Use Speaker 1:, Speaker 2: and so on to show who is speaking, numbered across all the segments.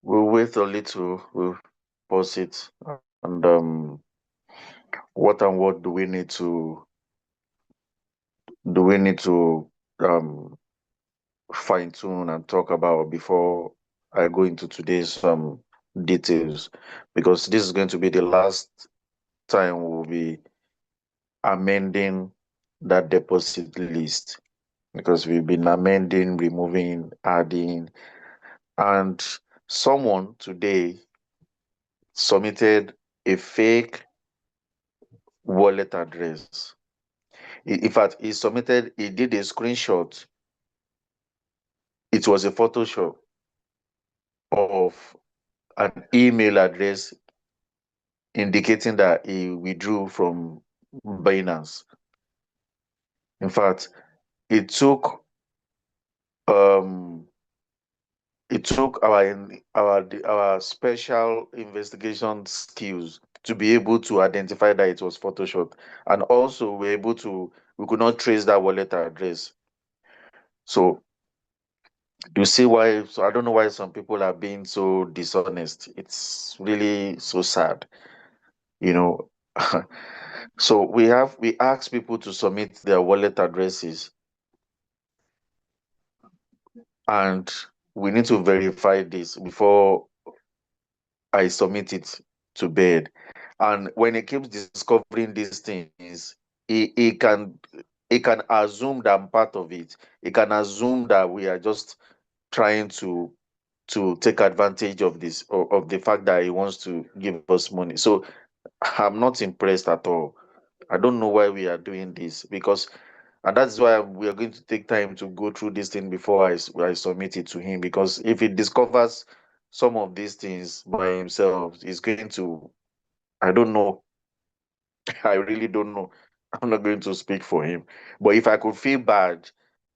Speaker 1: we'll wait a little, we'll pause it. And what and what do we need to fine tune and talk about before I go into today's details? Because this is going to be the last time we'll be amending that deposit list, because we've been amending, removing, adding, and someone today submitted a fake wallet address. In fact, he did a screenshot. It was a Photoshop of an email address indicating that he withdrew from Binance. In fact, it took um our special investigation skills to be able to identify that it was Photoshop, and also we could not trace that wallet address. So you see why? So I don't know why some people are being so dishonest. It's really so sad, you know. So we ask people to submit their wallet addresses, and we need to verify this before I submit it to bed. And when he keeps discovering these things, he he can assume that I'm part of it. He can assume that we are just trying to take advantage of this, of the fact that he wants to give us money. So I'm not impressed at all. I don't know why we are doing this, because and that's why we are going to take time to go through this thing before I submit it to him, because if he discovers some of these things by himself, he's going to, I don't know. I really don't know. I'm not going to speak for him. But if I could feel bad,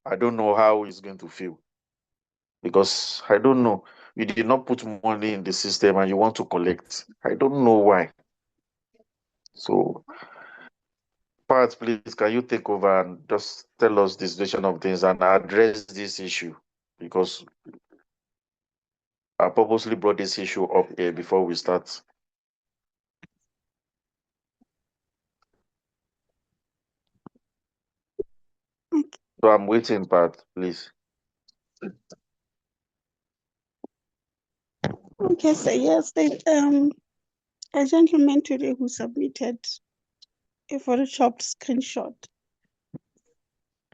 Speaker 1: I don't know how he's going to feel, because I don't know. You did not put money in the system and you want to collect. I don't know why. So, Pat, please, can you take over and just tell us the situation of things and address this issue? Because I purposely brought this issue up here before we start. So I'm waiting, Pat, please.
Speaker 2: Okay, so yes, a gentleman today who submitted a photoshopped screenshot.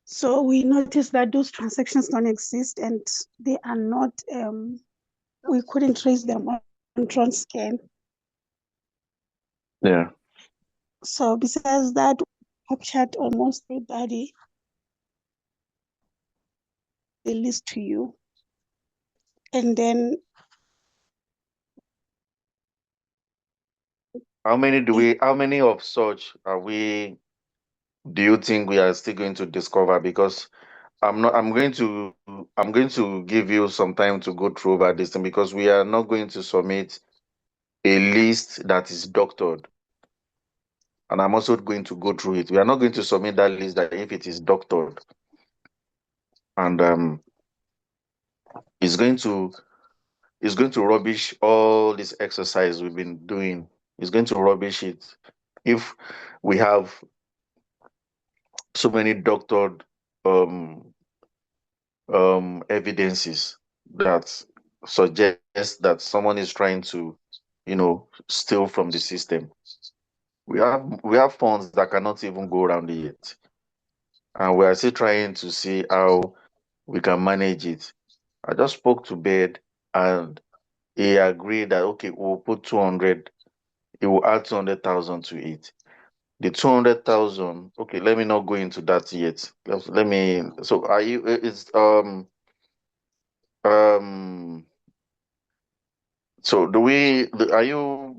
Speaker 2: So we noticed that those transactions don't exist and they are not, we couldn't trace them on Transcan.
Speaker 1: Yeah.
Speaker 2: So besides that, we captured almost everybody, the list to you. And then
Speaker 1: How many of such do you think we are still going to discover? Because I'm going to give you some time to go through over this thing, because we are not going to submit a list that is doctored. And I'm also going to go through it. We are not going to submit that list that if it is doctored, and it's going to rubbish all this exercise we've been doing. It's going to rubbish it if we have so many doctored um evidences that suggest that someone is trying to, steal from the system. We have funds that cannot even go around it, and we are still trying to see how we can manage it. I just spoke to Bed, and he agreed that okay, we'll put 200. He will add 200,000 to it. The 200,000. Okay, let me not go into that yet. Let me. So, are you? It's um. So, are you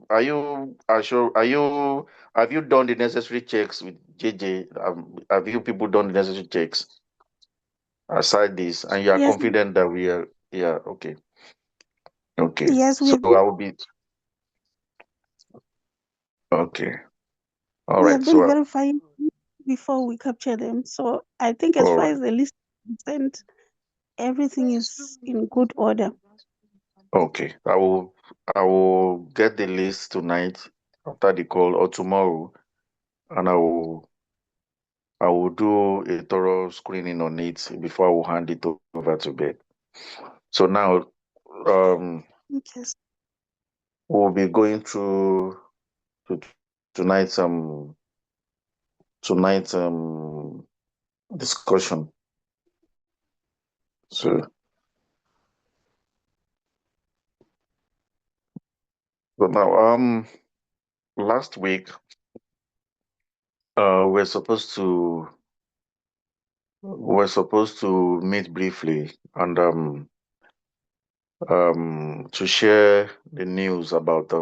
Speaker 1: have you done the necessary checks with JJ? Have you people done the necessary checks aside this, and you are
Speaker 2: yes,
Speaker 1: confident that we are? Yeah. Okay. Okay.
Speaker 2: yes,
Speaker 1: So I will be okay. All
Speaker 2: we
Speaker 1: right.
Speaker 2: have been
Speaker 1: So,
Speaker 2: verifying before we capture them. So I think as
Speaker 1: all
Speaker 2: far
Speaker 1: right.
Speaker 2: as the list is concerned, everything is in good order.
Speaker 1: Okay. I will get the list tonight after the call or tomorrow, and I will do a thorough screening on it before I will hand it over to bed. So now, um,
Speaker 2: Okay.
Speaker 1: we'll be going through to tonight's tonight's discussion. So, but now, last week, we're supposed to meet briefly and to share the news about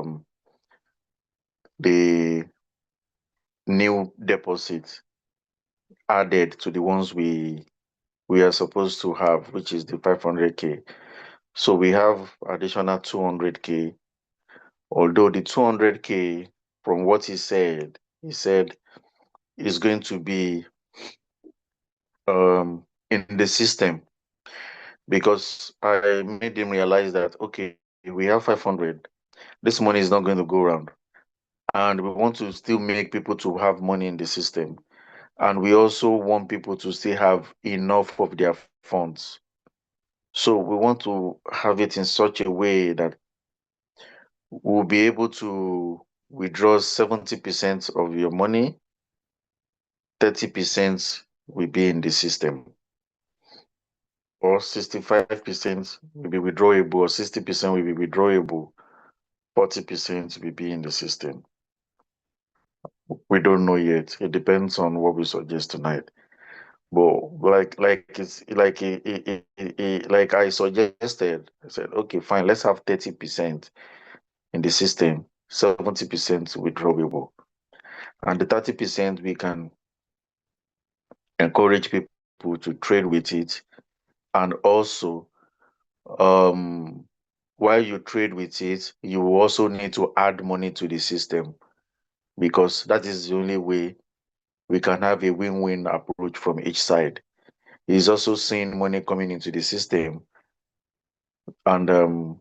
Speaker 1: the new deposit added to the ones we are supposed to have, which is the 500K. So we have additional 200K. Although the 200K, from what he said is going to be in the system, because I made him realize that okay, we have 500. This money is not going to go around, and we want to still make people to have money in the system, and we also want people to still have enough of their funds. So we want to have it in such a way that we'll be able to withdraw 70% of your money, 30% will be in the system, or 65% will be withdrawable, or 60% will be withdrawable, 40% will be in the system. We don't know yet. It depends on what we suggest tonight. But like I suggested, I said, okay, fine, let's have 30% in the system, 70% withdrawable. And the 30% we can encourage people to trade with it. And also, um, while you trade with it, you will also need to add money to the system, because that is the only way we can have a win-win approach from each side. He's also seeing money coming into the system, and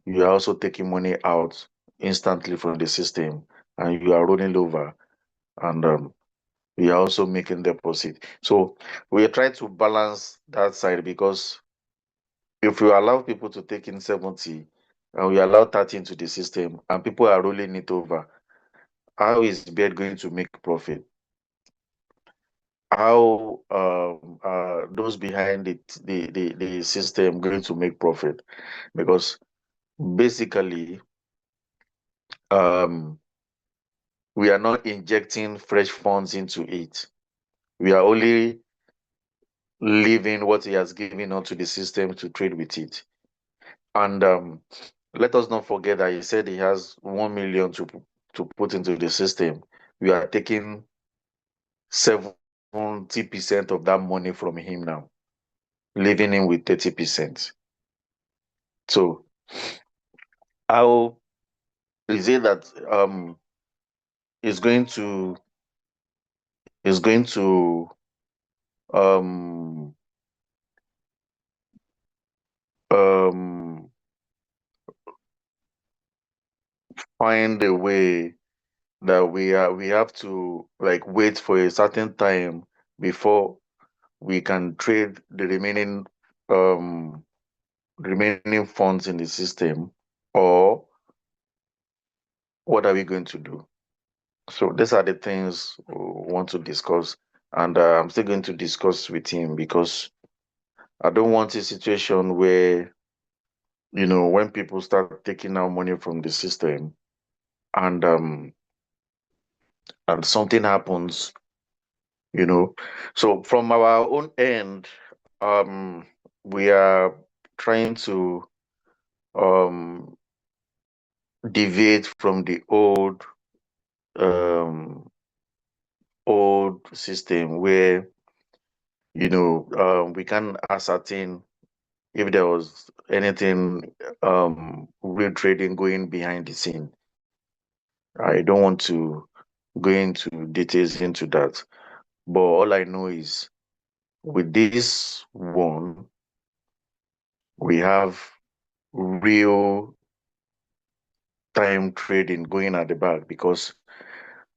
Speaker 1: you are also taking money out instantly from the system, and you are rolling over, and we are also making deposit. So we are trying to balance that side, because if we allow people to take in 70 and we allow 30 into the system and people are rolling it over, how is Bed going to make profit? How those behind the system going to make profit? Because basically, um, we are not injecting fresh funds into it. We are only leaving what he has given onto the system to trade with it. And let us not forget that he said he has 1 million to put into the system. We are taking 70% of that money from him now, leaving him with 30%. So how is it that is going to is going to um um find a way that we have to like wait for a certain time before we can trade the um remaining funds in the system, or what are we going to do? So these are the things we want to discuss, and I'm still going to discuss with him, because I don't want a situation where, when people start taking out money from the system, and something happens, you know. So from our own end, we are trying to um deviate from the um old system where we can ascertain if there was anything real trading going behind the scene. I don't want to go into details into that, but all I know is with this one we have real time trading going at the back because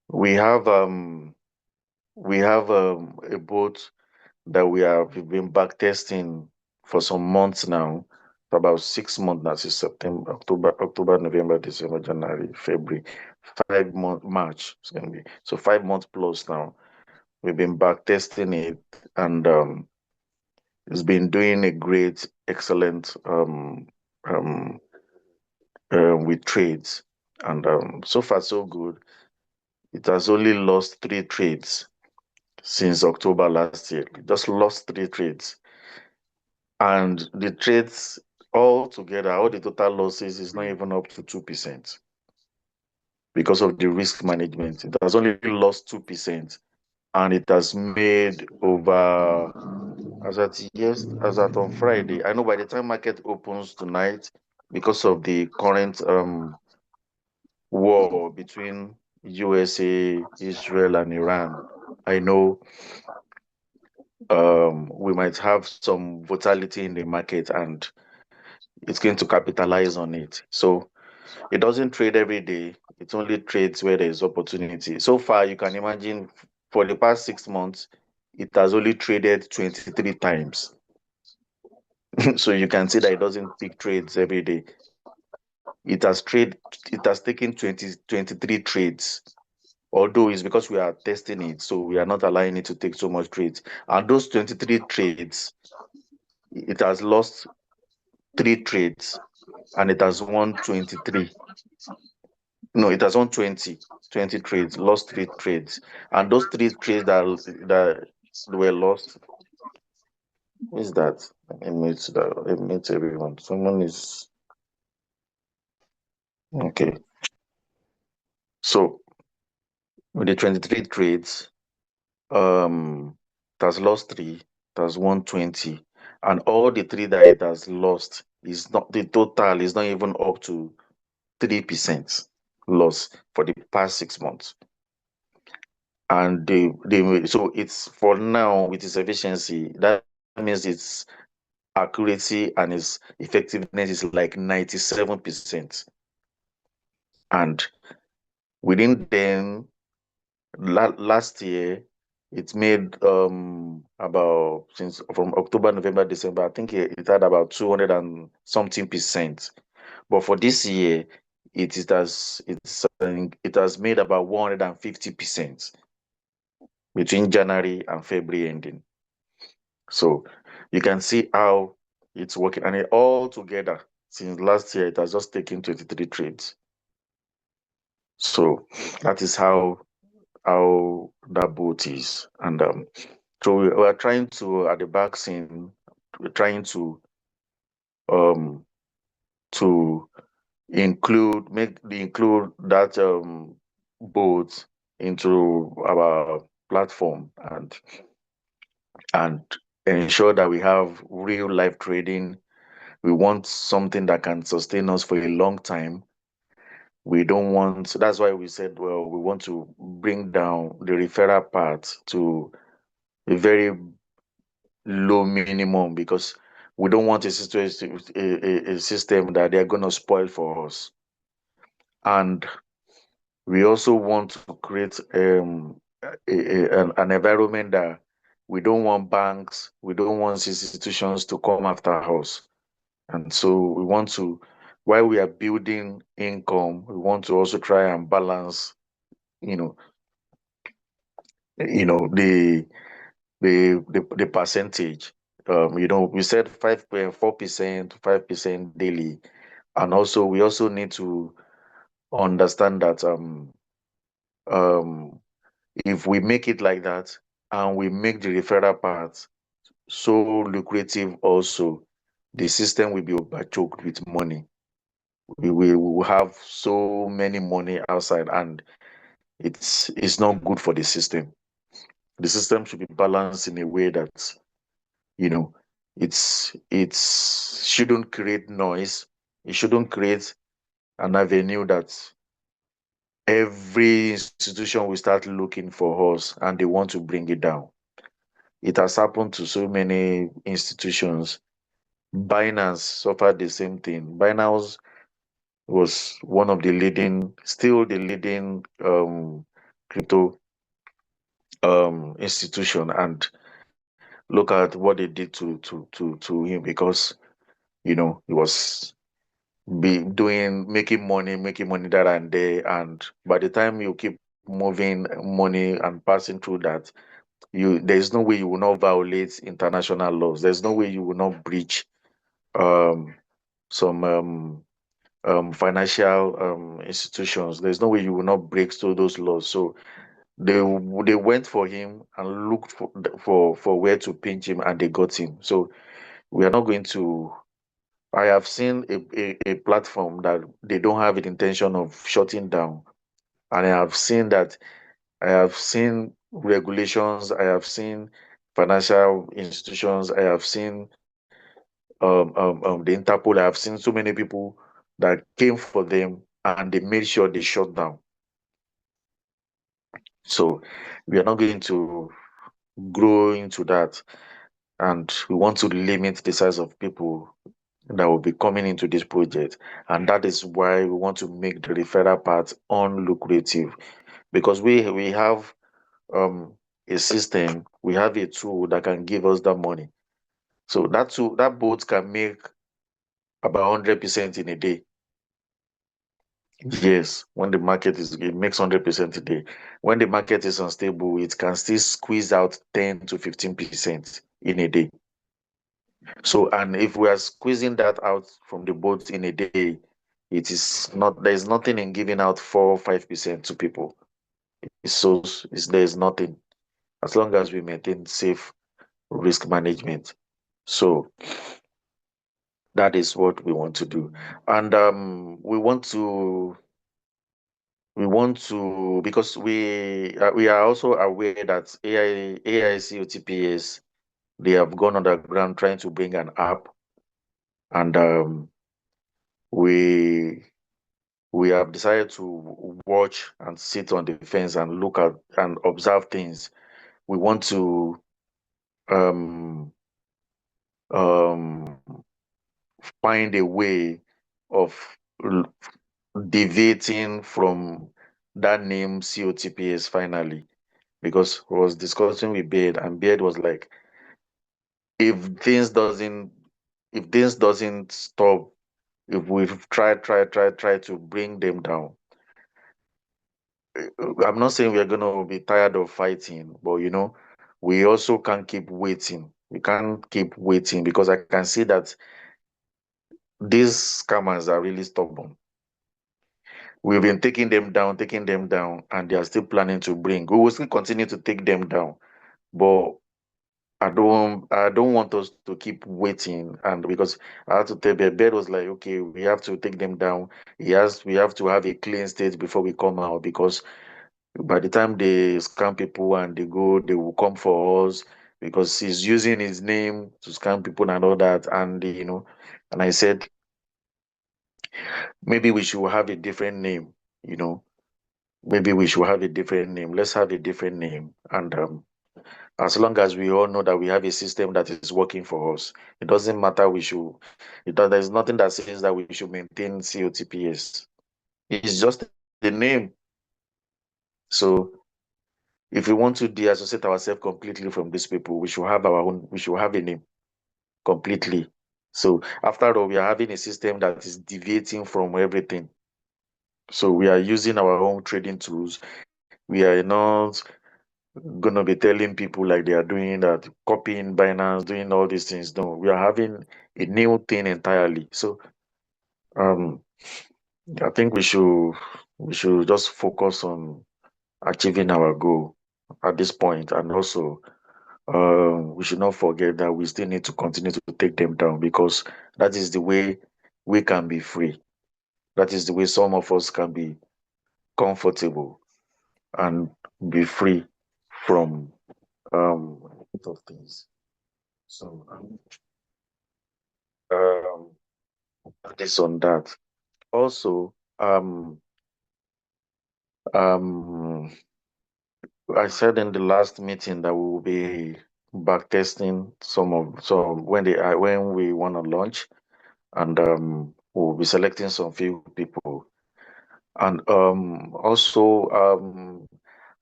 Speaker 1: we have um a boat that we've been back testing for some months now, for about 6 months now, since September, October, November, December, January, February, 5 month March. It's gonna be so 5 months plus now. We've been back testing it, and it's been doing a great, excellent um, with trades, and so far so good. It has only lost 3 trades since October last year. It just lost 3 trades, and the trades all together, all the total losses is not even up to 2% because of the risk management. It has only lost 2%, and it has made over as at on Friday. I know by the time market opens tonight, because of the current war between USA, Israel, and Iran, I know we might have some volatility in the market, and it's going to capitalize on it. So it doesn't trade every day. It only trades where there is opportunity. So far, you can imagine for the past 6 months, it has only traded 23 times. So you can see that it doesn't pick trades every day. It has trade it has taken 23 trades. Although it's because we are testing it, so we are not allowing it to take so much trades. And those 23 trades, it has lost 3 trades and it has won 23. No, it has won 20 trades, lost 3 trades. And those 3 trades that were lost, what is that? Let me mute everyone. Someone is okay. So with the 23 trades, it has lost 3, it has won 20, and all the 3 that it has lost is not the total is not even up to 3% loss for the past 6 months. And so it's for now with its efficiency, that means its accuracy and its effectiveness is like 97%. And within then, last year, it made about since from October, November, December, I think it had about 200 and something percent. But for this year, it has made about 150% between January and February ending. So you can see how it's working. And it all together, since last year, it has just taken 23 trades. So that is how that boat is. And so we are trying to, at the back scene, we're trying um to include that boat into our platform, and ensure that we have real life trading. We want something that can sustain us for a long time. We don't want, that's why we said, well, we want to bring down the referral part to a very low minimum, because we don't want a situation, a system that they're going to spoil for us. And we also want to create an environment that we don't want banks, we don't want institutions to come after us. And so we want to, while we are building income, we want to also try and balance, you know, the percentage. We said 5.4%, 5% daily. And also we also need to understand that um if we make it like that and we make the referral part so lucrative also, the system will be overchoked with money. We will have so many money outside, and it's not good for the system. The system should be balanced in a way that, you know, it's shouldn't create noise. It shouldn't create an avenue that every institution will start looking for us and they want to bring it down. It has happened to so many institutions. Binance suffered the same thing. Binance was one of the leading, still the leading crypto institution, and look at what they did to him, because he was be doing making money there and there, and by the time you keep moving money and passing through that, there's no way you will not violate international laws. There's no way you will not breach um some financial institutions. There's no way you will not break through those laws. So they went for him and looked for where to pinch him, and they got him. So we are not going to. I have seen a platform that they don't have the intention of shutting down, and I have seen regulations, I have seen financial institutions, I have seen the Interpol. I have seen so many people that came for them, and they made sure they shut down. So we are not going to grow into that, and we want to limit the size of people that will be coming into this project. And that is why we want to make the referral part unlucrative, because we have um a system, we have a tool that can give us that money. So that tool, that boat can make about 100% in a day. Yes, when the market is, it makes 100% a day. When the market is unstable, it can still squeeze out 10 to 15% in a day. So, and if we are squeezing that out from the boat in a day, it is not, there is nothing in giving out 4 or 5% to people. There is nothing, as long as we maintain safe risk management. So that is what we want to do. And because we are also aware that AICOTPS, they have gone underground trying to bring an app, and we we have decided to watch and sit on the fence and look at and observe things. We want to um um find a way of l- deviating from that name COTPS finally, because I was discussing with Beard, and Beard was like, if things doesn't if this doesn't stop, if we've tried to bring them down, I'm not saying we're gonna be tired of fighting, but we also can't keep waiting. We can't keep waiting, because I can see that these scammers are really stubborn. We've been taking them down, and they are still planning to bring. We will still continue to take them down, but I don't want us to keep waiting. And because I had to tell Bed was like, okay, we have to take them down. We have to have a clean state before we come out, because by the time they scam people and they go, they will come for us, because he's using his name to scam people and all that. And and I said, maybe we should have a different name, you know, maybe we should have a different name. Let's have a different name. And as long as we all know that we have a system that is working for us, it doesn't matter. There's nothing that says that we should maintain COTPS. It's just a name. So if we want to deassociate ourselves completely from these people, we should have a name completely. So after all, we are having a system that is deviating from everything. So we are using our own trading tools. We are not gonna be telling people like they are doing that, copying Binance, doing all these things. No, we are having a new thing entirely. So um I think we should just focus on achieving our goal at this point. And also we should not forget that we still need to continue to take them down, because that is the way we can be free. That is the way some of us can be comfortable and be free from a lot of things. So um, this on that. Also, um, I said in the last meeting that we will be back testing some when we want to launch, and we'll be selecting some few people. And also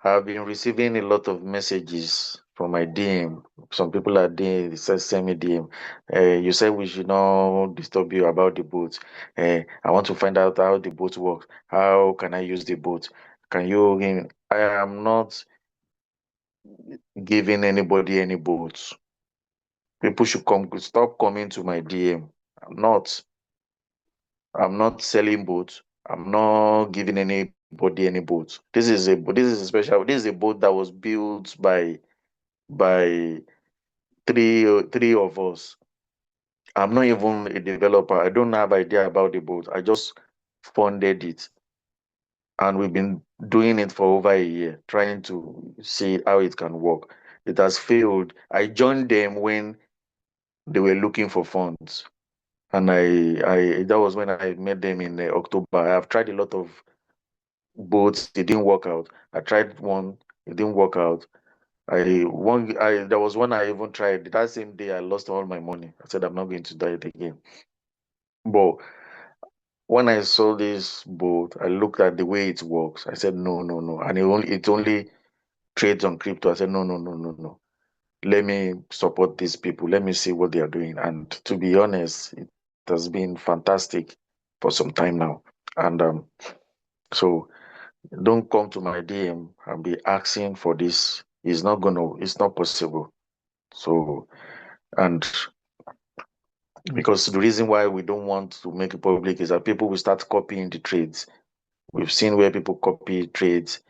Speaker 1: I've been receiving a lot of messages from my DM. Some people are DM, send me DM. You said we should not disturb you about the boat. I want to find out how the boat works. How can I use the boat? Can you? I am not giving anybody any boats. People should stop coming to my DM. I'm not. I'm not selling boats. I'm not giving anybody any boats. This is a boat that was built by three of us. I'm not even a developer. I don't have idea about the boat. I just funded it, and we've been doing it for over a year, trying to see how it can work. It has failed. I joined them when they were looking for funds, and I that was when I met them in October. I have tried a lot of boats. It didn't work out. I tried one. It didn't work out. There was one I even tried. That same day I lost all my money. I said I'm not going to do it again. But when I saw this boat, I looked at the way it works. I said no, no, no. And it only trades on crypto. I said no, no, no, no, no. Let me support these people. Let me see what they are doing. And to be honest, it has been fantastic for some time now. And so don't come to my DM and be asking for this. It's not possible. So, and because the reason why we don't want to make it public is that people will start copying the trades. We've seen where people copy trades.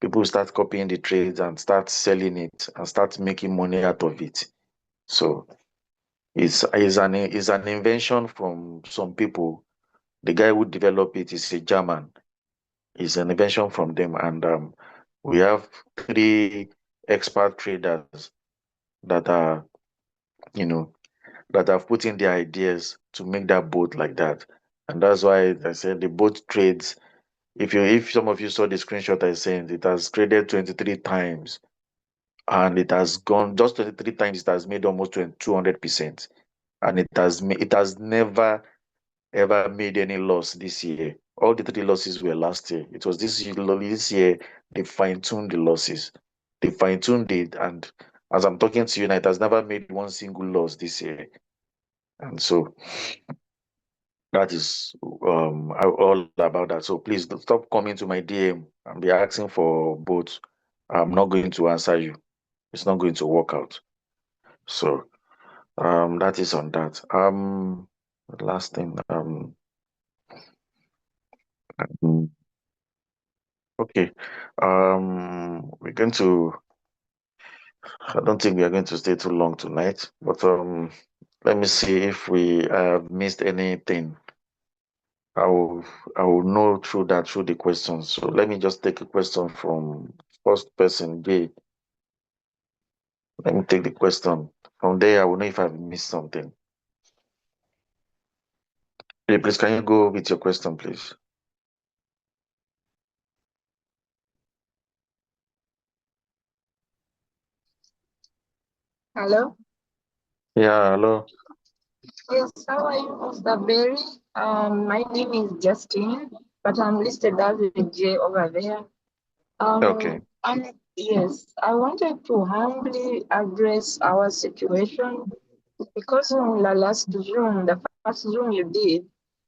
Speaker 1: People will start copying the trades and start selling it and start making money out of it. So it's an invention from some people. The guy who developed it is a German. It's an invention from them, and we have three expert traders that are, you know, that have put in their ideas to make that boat like that. And that's why I said the boat trades. If some of you saw the screenshot I sent, it has traded 23 times, and it has gone just 23 times. It has made almost 200%, and it has never ever made any loss this year. All the three losses were last year. It was this year they fine-tuned the losses. They fine-tuned it, and as I'm talking to you now, it has never made one single loss this year. And so that is all about that. So please stop coming to my DM and be asking for both. I'm not going to answer you. It's not going to work out. So that is on that. Last thing. Mm, okay. We're going to. I don't think we are going to stay too long tonight, but let me see if we have missed anything. I will I will know through the questions. So let me just take a question from first person, Jay. Let me take the question. From there, I will know if I've missed something. Jay, please, can you go with your question, please?
Speaker 3: Hello.
Speaker 1: Yeah, hello.
Speaker 3: Yes, how are you, Mr. Berry? My name is Justine, but I'm listed as a J over there.
Speaker 1: Okay.
Speaker 3: And yes, I wanted to humbly address our situation because in the last Zoom, the first Zoom you did,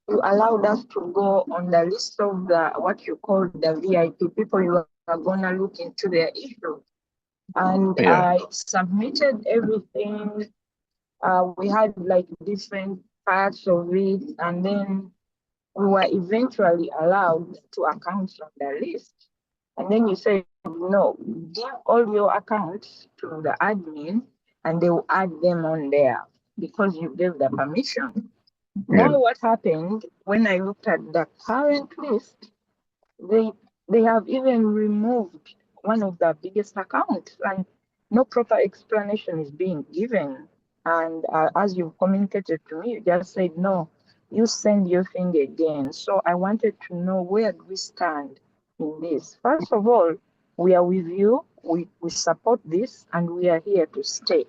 Speaker 3: you allowed us to go on the list of the what you call the VIP people you are gonna look into their issue. And
Speaker 1: Yeah.
Speaker 3: I submitted everything. We had like different parts of it, and then we were eventually allowed to accounts on the list. And then you said, no, give all your accounts to the admin and they will add them on there because you gave the permission.
Speaker 1: Yeah.
Speaker 3: Now, what happened when I looked at the current list? They they have even removed one of the biggest accounts, and no proper explanation is being given. And as you communicated to me, you just said no. You send your thing again. So I wanted to know where do we stand in this. First of all, we are with you. We support this, and we are here to stay.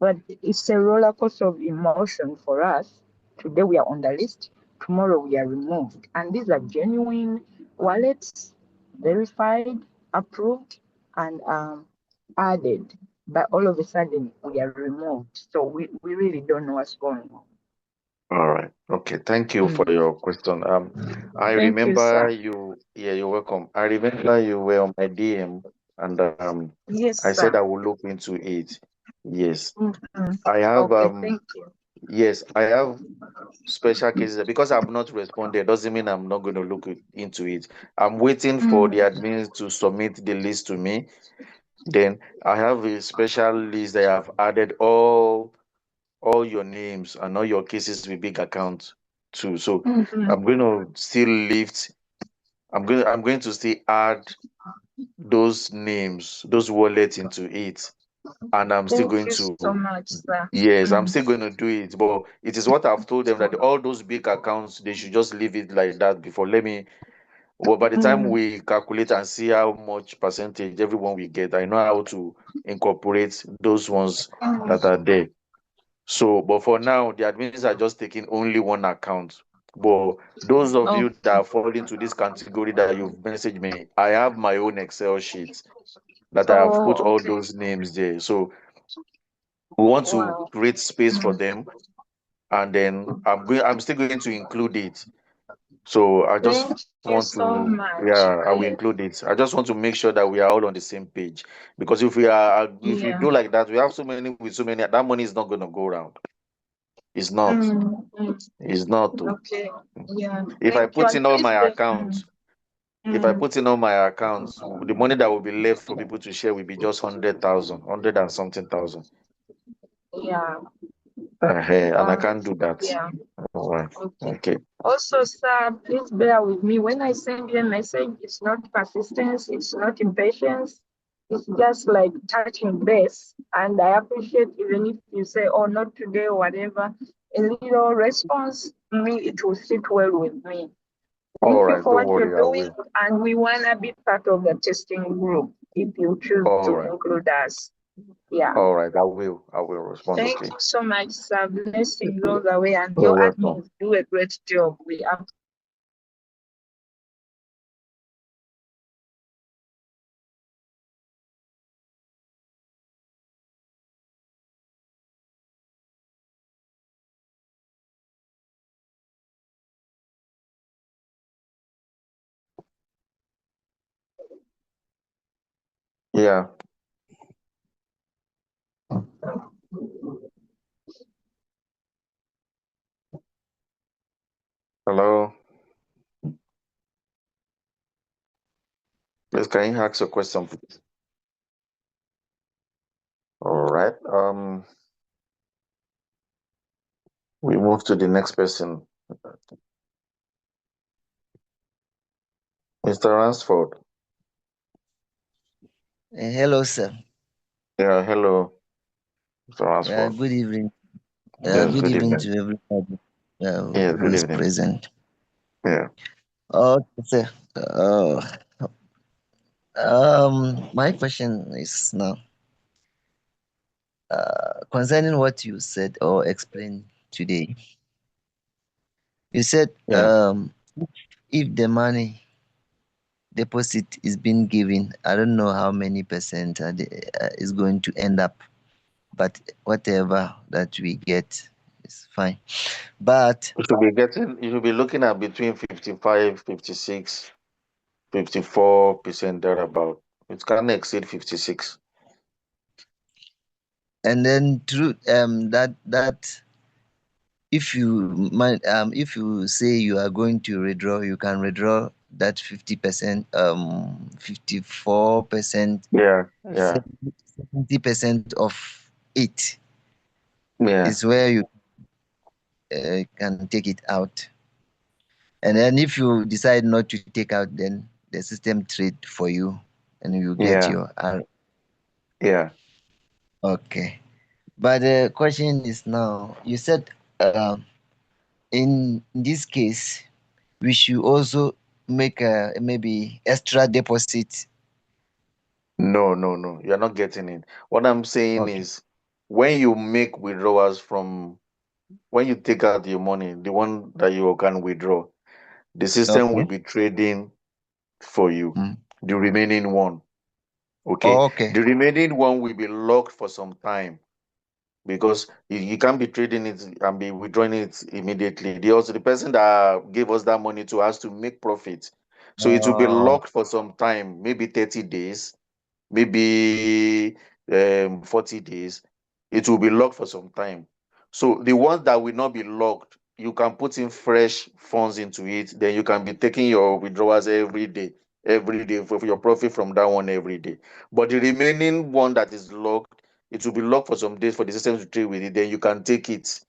Speaker 3: But it's a roller coaster of emotion for us. Today we are on the list. tomorrow we are removed. And these are genuine wallets, verified, approved, and added. But all of a sudden we are removed. So we really don't know what's going on.
Speaker 1: All right. Okay. Thank you for
Speaker 3: Mm.
Speaker 1: your question. I
Speaker 3: Thank you,
Speaker 1: remember
Speaker 3: sir.
Speaker 1: you. Yeah, you're welcome. I remember you were on my DM, and
Speaker 3: Yes,
Speaker 1: I said I
Speaker 3: sir.
Speaker 1: will look into it. Yes,
Speaker 3: Mhm.
Speaker 1: I have.
Speaker 3: Okay, thank you.
Speaker 1: Yes, I have special cases because I've not responded. Doesn't mean I'm not going to into it. I'm waiting for the
Speaker 3: Mm.
Speaker 1: admins to submit the list to me. Then I have a special list that I have added all your names and all your cases with big accounts too. So
Speaker 3: Mhm.
Speaker 1: I'm going to still lift. I'm going to still add those names, those wallets into it, and I'm still
Speaker 3: Thank
Speaker 1: going
Speaker 3: you so
Speaker 1: to.
Speaker 3: much, sir.
Speaker 1: Yes, I'm
Speaker 3: Mm.
Speaker 1: still going to do it, but it is what I've told them that all those big accounts they should just leave it like that before. Well, by the time
Speaker 3: Mm.
Speaker 1: we calculate and see how much percentage everyone will get, I know how to incorporate those ones that
Speaker 3: Mm.
Speaker 1: are there. So, but for now, the admins are just taking only one account. But those of
Speaker 3: Oh,
Speaker 1: you that fall into this category that you've messaged me, I have my own Excel sheet that I have put
Speaker 3: oh,
Speaker 1: all
Speaker 3: okay.
Speaker 1: those names there. So we want to
Speaker 3: Wow.
Speaker 1: create space for
Speaker 3: Mm.
Speaker 1: them, and then I'm still going to include it. So I just
Speaker 3: Thank
Speaker 1: want
Speaker 3: you so
Speaker 1: to, yeah,
Speaker 3: much.
Speaker 1: I will include it. I just want to make sure that we are all on the same page. Because if we
Speaker 3: Yeah.
Speaker 1: do like that, we have so many with so many, that money is not going to go around. It's not.
Speaker 3: Mm. Mm.
Speaker 1: It's not. To.
Speaker 3: Okay. Yeah.
Speaker 1: If I
Speaker 3: Thank you.
Speaker 1: put
Speaker 3: And
Speaker 1: in all
Speaker 3: please,
Speaker 1: my accounts, if I
Speaker 3: mm.
Speaker 1: put in all my accounts, the money that will be left for people to share will be just 100,000, 100 and something thousand.
Speaker 3: Yeah.
Speaker 1: And I can't do that.
Speaker 3: Yeah.
Speaker 1: All right.
Speaker 3: Okay.
Speaker 1: Okay.
Speaker 3: Also, sir, please bear with me. When I send you a message, it's not persistence, it's not impatience. It's just like touching base. And I appreciate even if you say, oh, not today or whatever, a little response, me, it will sit well with me.
Speaker 1: All
Speaker 3: Thank you
Speaker 1: right.
Speaker 3: for
Speaker 1: Don't
Speaker 3: what
Speaker 1: worry.
Speaker 3: you're
Speaker 1: I
Speaker 3: doing.
Speaker 1: will.
Speaker 3: And we want to be part of the testing group if you choose
Speaker 1: All
Speaker 3: to
Speaker 1: right.
Speaker 3: include us. Yeah.
Speaker 1: All right. I will. I will respond.
Speaker 3: Thank
Speaker 1: Okay.
Speaker 3: you so much, sir. Blessings all the way. And
Speaker 1: You're
Speaker 3: your
Speaker 1: welcome.
Speaker 3: admins do a great job. We
Speaker 1: Yeah. Hello. Please, can you ask a question, please? All right. We move to the next person, Mr. Ransford.
Speaker 4: Hello, sir.
Speaker 1: Yeah. Hello, Mr.
Speaker 4: Yeah,
Speaker 1: Ransford.
Speaker 4: good evening.
Speaker 1: Yes.
Speaker 4: Good
Speaker 1: Good
Speaker 4: evening
Speaker 1: evening.
Speaker 4: to everybody
Speaker 1: Yes.
Speaker 4: who
Speaker 1: Good
Speaker 4: is
Speaker 1: evening.
Speaker 4: present.
Speaker 1: Yeah.
Speaker 4: Okay, sir. My question is now concerning what you said or explained today. You said
Speaker 1: Yeah.
Speaker 4: if the money deposit is being given, I don't know how many percent is going to end up, but whatever that we get is fine. But
Speaker 1: You should be looking at between 55, 56, 54% thereabout. It can exceed 56.
Speaker 4: and then through that if you say you are going to withdraw, you can withdraw that 50%, 54%,
Speaker 1: Yeah. Yeah.
Speaker 4: 70% of it
Speaker 1: Yeah.
Speaker 4: is where you can take it out. And then if you decide not to take out, then the system trade for you and you get
Speaker 1: Yeah.
Speaker 4: your R.
Speaker 1: Yeah.
Speaker 4: Okay. But the question is now, you said in this case, we should also make a maybe extra deposit.
Speaker 1: No, no, no. You're not getting it. What I'm saying
Speaker 4: Okay.
Speaker 1: is when you make withdrawals from when you take out your money, the one that you can withdraw, the system will
Speaker 4: Okay.
Speaker 1: be trading for you.
Speaker 4: Mm.
Speaker 1: The remaining one, okay?
Speaker 4: Oh, okay.
Speaker 1: The remaining one will be locked for some time because you can't be trading it and be withdrawing it immediately. The person that gave us that money to has to make profit. So it will be
Speaker 4: Oh,
Speaker 1: locked for some time, maybe 30 days, maybe 40 days. It will be locked for some time. So the ones that will not be locked, you can put in fresh funds into it. Then you can be taking your withdrawals every day for your profit from that one every day. But the remaining one that is locked, it will be locked for some days for the system to trade with it. Then you can take it.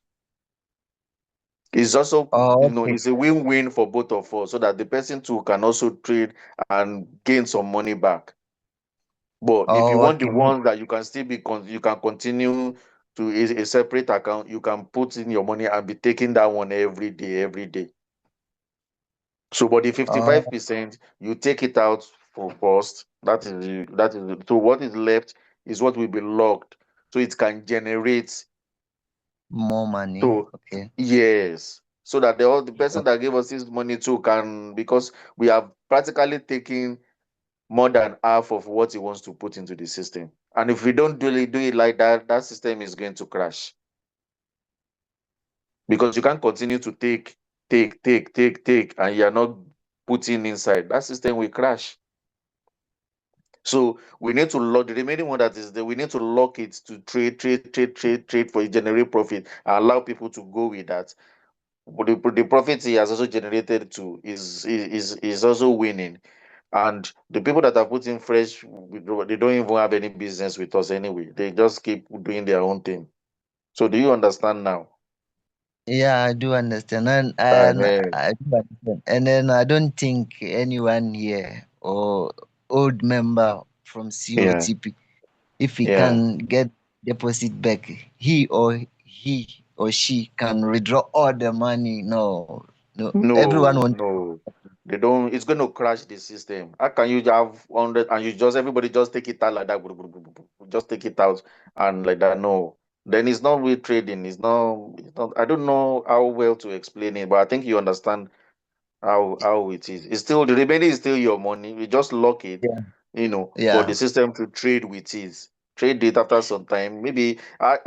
Speaker 1: It's also,
Speaker 4: oh, okay.
Speaker 1: it's a win-win for both of us so that the person too can also trade and gain some money back. But if you
Speaker 4: Oh,
Speaker 1: want the
Speaker 4: okay.
Speaker 1: ones that you can still you can continue to a separate account, you can put in your money and be taking that one every day, every day. So, but the
Speaker 4: Oh,
Speaker 1: 55%, you take it out for first. So what is left is what will be locked. So it can generate.
Speaker 4: more money.
Speaker 1: So
Speaker 4: Okay.
Speaker 1: yes. So that the person that gave us this money too can, because we have practically taken more than half of what he wants to put into the system. And if we don't do it like that, that system is going to crash because you can't continue to take, and you're not putting inside. That system will crash. So we need to lock the remaining one that is there. We need to lock it to trade for it, generate profit, and allow people to go with that. But the profit he has also generated too is also winning. And the people that are putting fresh, they don't even have any business with us anyway. They just keep doing their own thing. So do you understand now?
Speaker 4: Yeah, I do understand, and
Speaker 1: Uh,
Speaker 4: I do understand. And then I don't think anyone here or old member from
Speaker 1: yeah,
Speaker 4: COTP, if he
Speaker 1: yeah.
Speaker 4: can get deposit back, he or she can withdraw all the money. No, no, everyone
Speaker 1: No,
Speaker 4: want.
Speaker 1: no. They don't, it's going to crash the system. How can you have 100 and you just, everybody just take it out like that? Just take it out and like that. No. Then it's not real trading. It's not, I don't know how well to explain it, but I think you understand how it is. It's still, the remaining is still your money. We just lock it,
Speaker 4: Yeah,
Speaker 1: for
Speaker 4: yeah,
Speaker 1: the system to trade with it. Trade it after some time. Maybe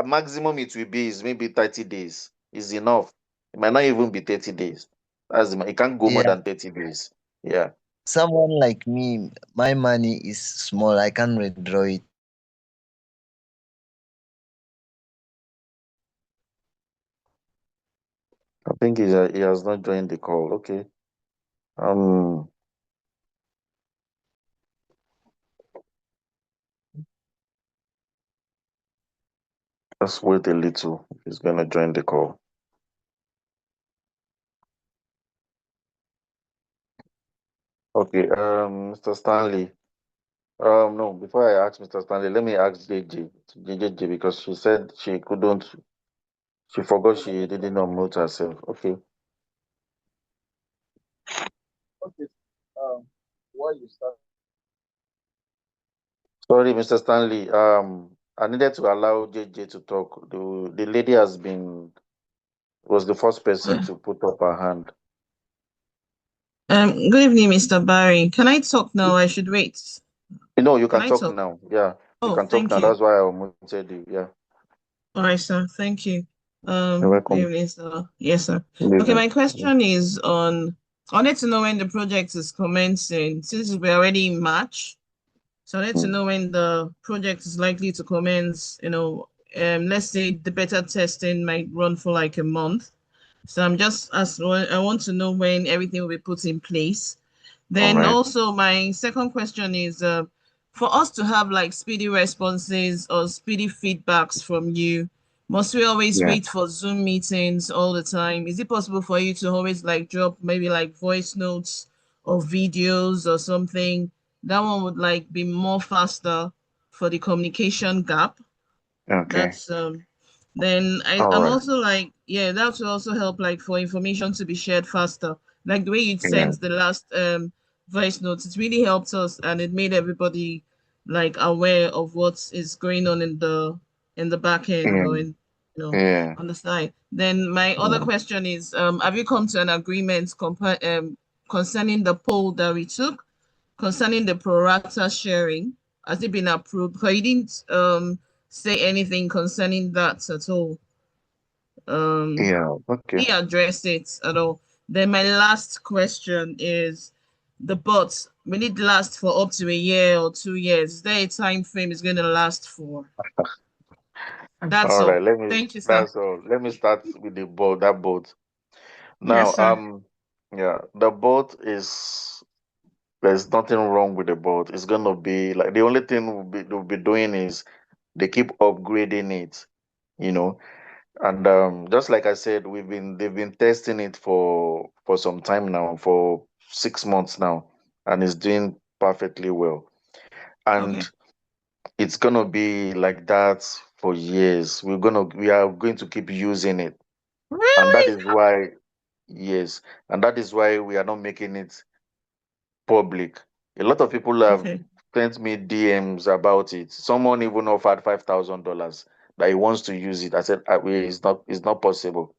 Speaker 1: maximum it will be is maybe 30 days. Is enough. It might not even be 30 days. It can't go more
Speaker 4: yeah.
Speaker 1: than 30 days. Yeah.
Speaker 4: Someone like me, my money is small. I can withdraw it.
Speaker 1: I think he has not joined the call. Okay. Um, let's wait a little. He's gonna join the call. Okay. Mr. Stanley. No, before I ask Mr. Stanley, let me ask JJ because she said she couldn't. She forgot she didn't unmute herself. Okay.
Speaker 5: Okay. Why you start?
Speaker 1: Sorry, Mr. Stanley. I needed to allow JJ to talk. The lady was the first person to put up her hand.
Speaker 6: Good evening, Mr. Barry. Can I talk now? I should wait.
Speaker 1: You
Speaker 6: Can
Speaker 1: can
Speaker 6: I
Speaker 1: talk
Speaker 6: talk?
Speaker 1: now. Yeah, you
Speaker 6: Oh,
Speaker 1: can talk
Speaker 6: thank
Speaker 1: now.
Speaker 6: you.
Speaker 1: That's why I unmuted you. Yeah,
Speaker 6: All right, sir. Thank you.
Speaker 1: you're
Speaker 6: Good
Speaker 1: welcome.
Speaker 6: evening, sir. Yes, sir.
Speaker 1: Good
Speaker 6: Okay,
Speaker 1: evening.
Speaker 6: my question is I wanted to know when the project is commencing. Since we're already in March, so I wanted to
Speaker 1: Mm.
Speaker 6: know when the project is likely to commence. Let's say the beta testing might run for like a month. So I want to know when everything will be put in place.
Speaker 1: All
Speaker 6: Then
Speaker 1: right.
Speaker 6: also my second question is for us to have like speedy responses or speedy feedbacks from you, must we always
Speaker 1: Yeah.
Speaker 6: wait for Zoom meetings all the time? Is it possible for you to always like drop maybe like voice notes or videos or something? That one would like be more faster for the communication gap.
Speaker 1: Okay.
Speaker 6: That's then
Speaker 1: All
Speaker 6: I'm
Speaker 1: right.
Speaker 6: also like, yeah, that will also help like for information to be shared faster. Like the way you
Speaker 1: Yeah.
Speaker 6: sent the last voice notes, it really helped us and it made everybody like aware of what is going on in the back end or
Speaker 1: Mm.
Speaker 6: in
Speaker 1: Yeah.
Speaker 6: on the side. Then my other question is, have you come to an agreement concerning the poll that we took, concerning the pro rata sharing? Has it been approved? Because you didn't say anything concerning that at all.
Speaker 1: Yeah. Okay.
Speaker 6: He addressed it at all. Then my last question is the bots. Will it last for up to a year or 2 years? Is there a time frame it's going to last for? That's
Speaker 1: All right.
Speaker 6: all. Thank you, sir.
Speaker 1: That's all. Let me start with the boat. That boat.
Speaker 6: Yes,
Speaker 1: Now,
Speaker 6: sir.
Speaker 1: yeah, the boat is. There's nothing wrong with the boat. It's gonna be like the only thing we'll be doing is they keep upgrading it, you know. And just like I said, they've been testing it for some time now, for 6 months now, and it's doing perfectly well. And
Speaker 6: Okay.
Speaker 1: it's gonna be like that for years. We are going to keep using it, and that
Speaker 6: Really?
Speaker 1: is why, yes, and that is why we are not making it public. A lot of people have
Speaker 6: Okay.
Speaker 1: sent me DMs about it. Someone even offered $5,000 that he wants to use it. I said, wait, it's not possible.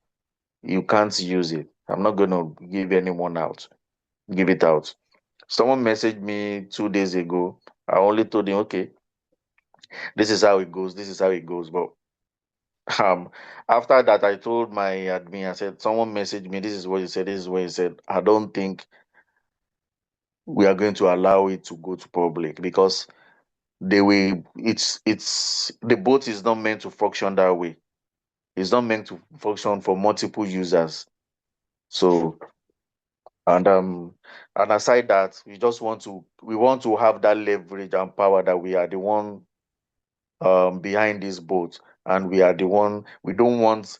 Speaker 1: You can't use it. I'm not going to give it out. Someone messaged me 2 days ago. I only told him, okay, this is how it goes. This is how it goes. But um, after that, I told my admin, I said, someone messaged me. This is what he said. This is what he said. I don't think we are going to allow it to go to public because it's the boat is not meant to function that way. It's not meant to function for multiple users. So and aside that, we want to have that leverage and power that we are the one behind this boat, and we are the one. We don't want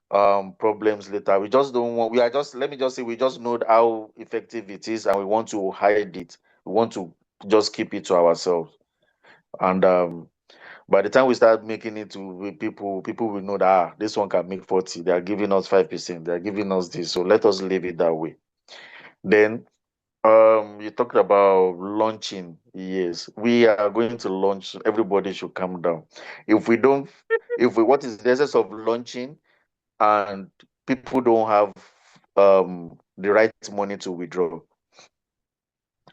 Speaker 1: problems later. We just don't want. We are just Let me just say, we just know how effective it is, and we want to hide it. We want to just keep it to ourselves. And by the time we start making it to people will know that this one can make 40. They are giving us 5%. They are giving us this. So let us leave it that way. Then you talked about launching. Yes, we are going to launch. Everybody should calm down. If we don't, if we what is the essence of launching and people don't have the right money to withdraw?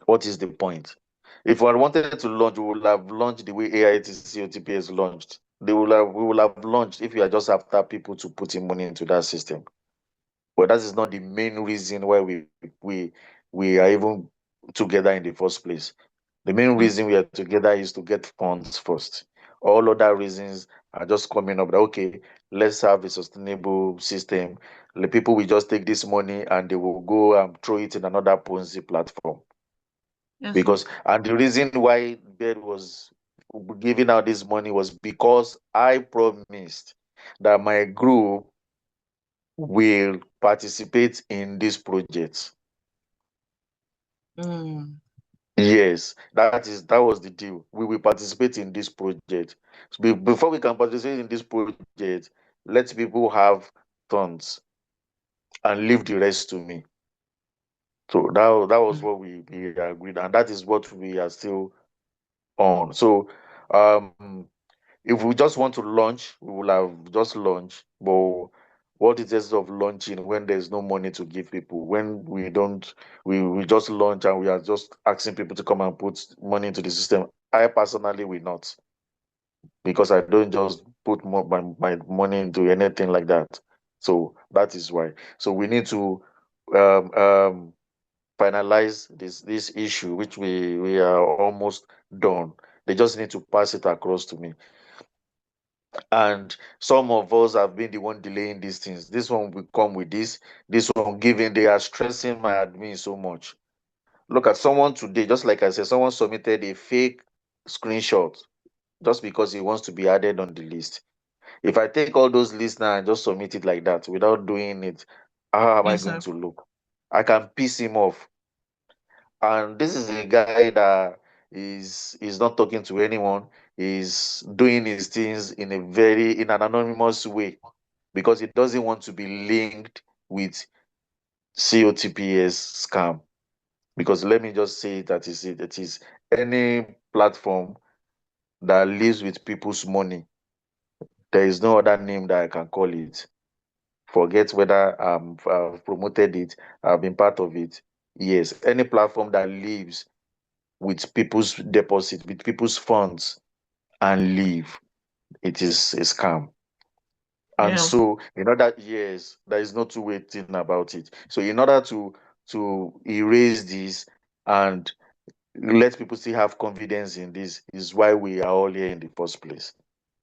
Speaker 1: What is the point? If I wanted to launch, we would have launched the way AITC OTPS launched. We will have launched if you are just after people to put in money into that system. But that is not the main reason why we are even together in the first place. The main
Speaker 6: Mm.
Speaker 1: reason we are together is to get funds first. All other reasons are just coming up that okay, let's have a sustainable system. The people will just take this money and they will go and throw it in another Ponzi platform.
Speaker 6: Yes, sir.
Speaker 1: Because and the reason why Bed was giving out this money was because I promised that my group will participate in this project.
Speaker 6: Mm.
Speaker 1: Yes, that was the deal. We will participate in this project. So before we can participate in this project, let people have funds and leave the rest to me. So that was
Speaker 6: Mm.
Speaker 1: what we agreed, and that is what we are still on. So um if we just want to launch, we will have just launched. But what is the sense of launching when there's no money to give people? When we don't, we just launch and we are just asking people to come and put money into the system. I personally will not, because I don't just put my money into anything like that. So that is why. So we need to um, um, finalize this issue, which we are almost done. They just need to pass it across to me. And some of us have been the one delaying these things. This one will come with this one giving. They are stressing my admin so much. Look at someone today, just like I said, someone submitted a fake screenshot just because he wants to be added on the list. If I take all those lists now and just submit it like that without doing it, how am I
Speaker 6: Yes,
Speaker 1: going
Speaker 6: sir.
Speaker 1: to look? I can piss him off. And this is a guy that is not talking to anyone, is doing his things in an anonymous way because he doesn't want to be linked with COTPS scam. Because let me just say it is any platform that lives with people's money There is no other name that I can call it. Forget whether I've promoted it, I've been part of it. Yes, any platform that lives with people's deposit, with people's funds, and leave, it is a scam. And
Speaker 6: Yeah.
Speaker 1: so, in order, yes, there is no two-way thing about it. So, in order to erase this and let people still have confidence in this, is why we are all here in the first place.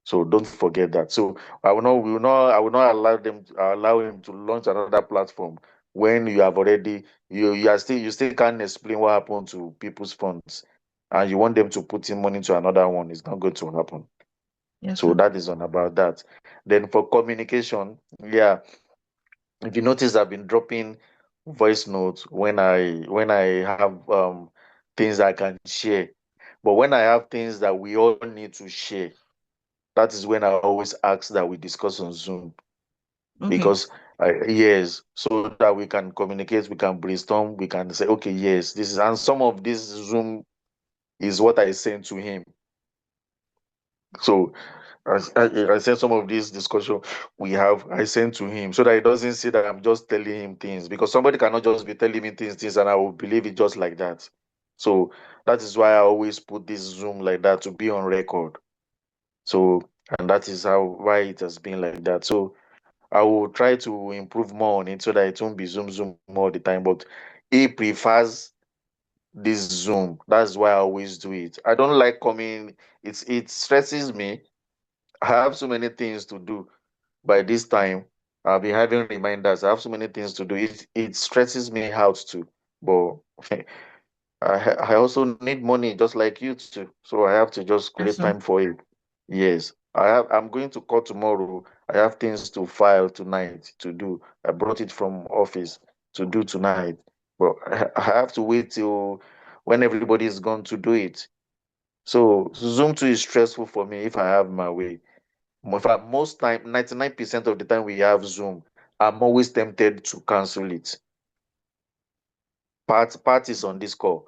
Speaker 1: So don't forget that. So I will not allow allow him to launch another platform when you have already you still can't explain what happened to people's funds, and you want them to put in money to another one. It's not going to happen.
Speaker 6: Yes,
Speaker 1: So
Speaker 6: sir.
Speaker 1: that is on about that. Then for communication, yeah, if you notice, I've been dropping voice notes when I have things I can share. But when I have things that we all need to share, that is when I always ask that we discuss on Zoom,
Speaker 6: Okay.
Speaker 1: because yes, so that we can communicate, we can brainstorm, we can say, okay, yes, this is, and some of this Zoom is what I sent to him. So I sent some of this discussion I sent to him, so that he doesn't see that I'm just telling him things, because somebody cannot just be telling me things and I will believe it just like that. So that is why I always put this Zoom like that, to be on record. So, and that is how why it has been like that. So I will try to improve more on it so that it won't be Zoom all the time. But he prefers this Zoom. That's why I always do it. I don't like coming. It stresses me. I have so many things to do by this time. I'll be having reminders. I have so many things to do. It stresses me out too. But I also need money just like you too. So I have to just
Speaker 6: Yes,
Speaker 1: create
Speaker 6: sir.
Speaker 1: time for it. Yes. I'm going to court tomorrow. I have things to file tonight to do. I brought it from office to do tonight. But I have to wait till when everybody is gone to do it. So Zoom 2 is stressful for me if I have my way. In fact, most time, 99% of the time we have Zoom, I'm always tempted to cancel it. Part is on this call.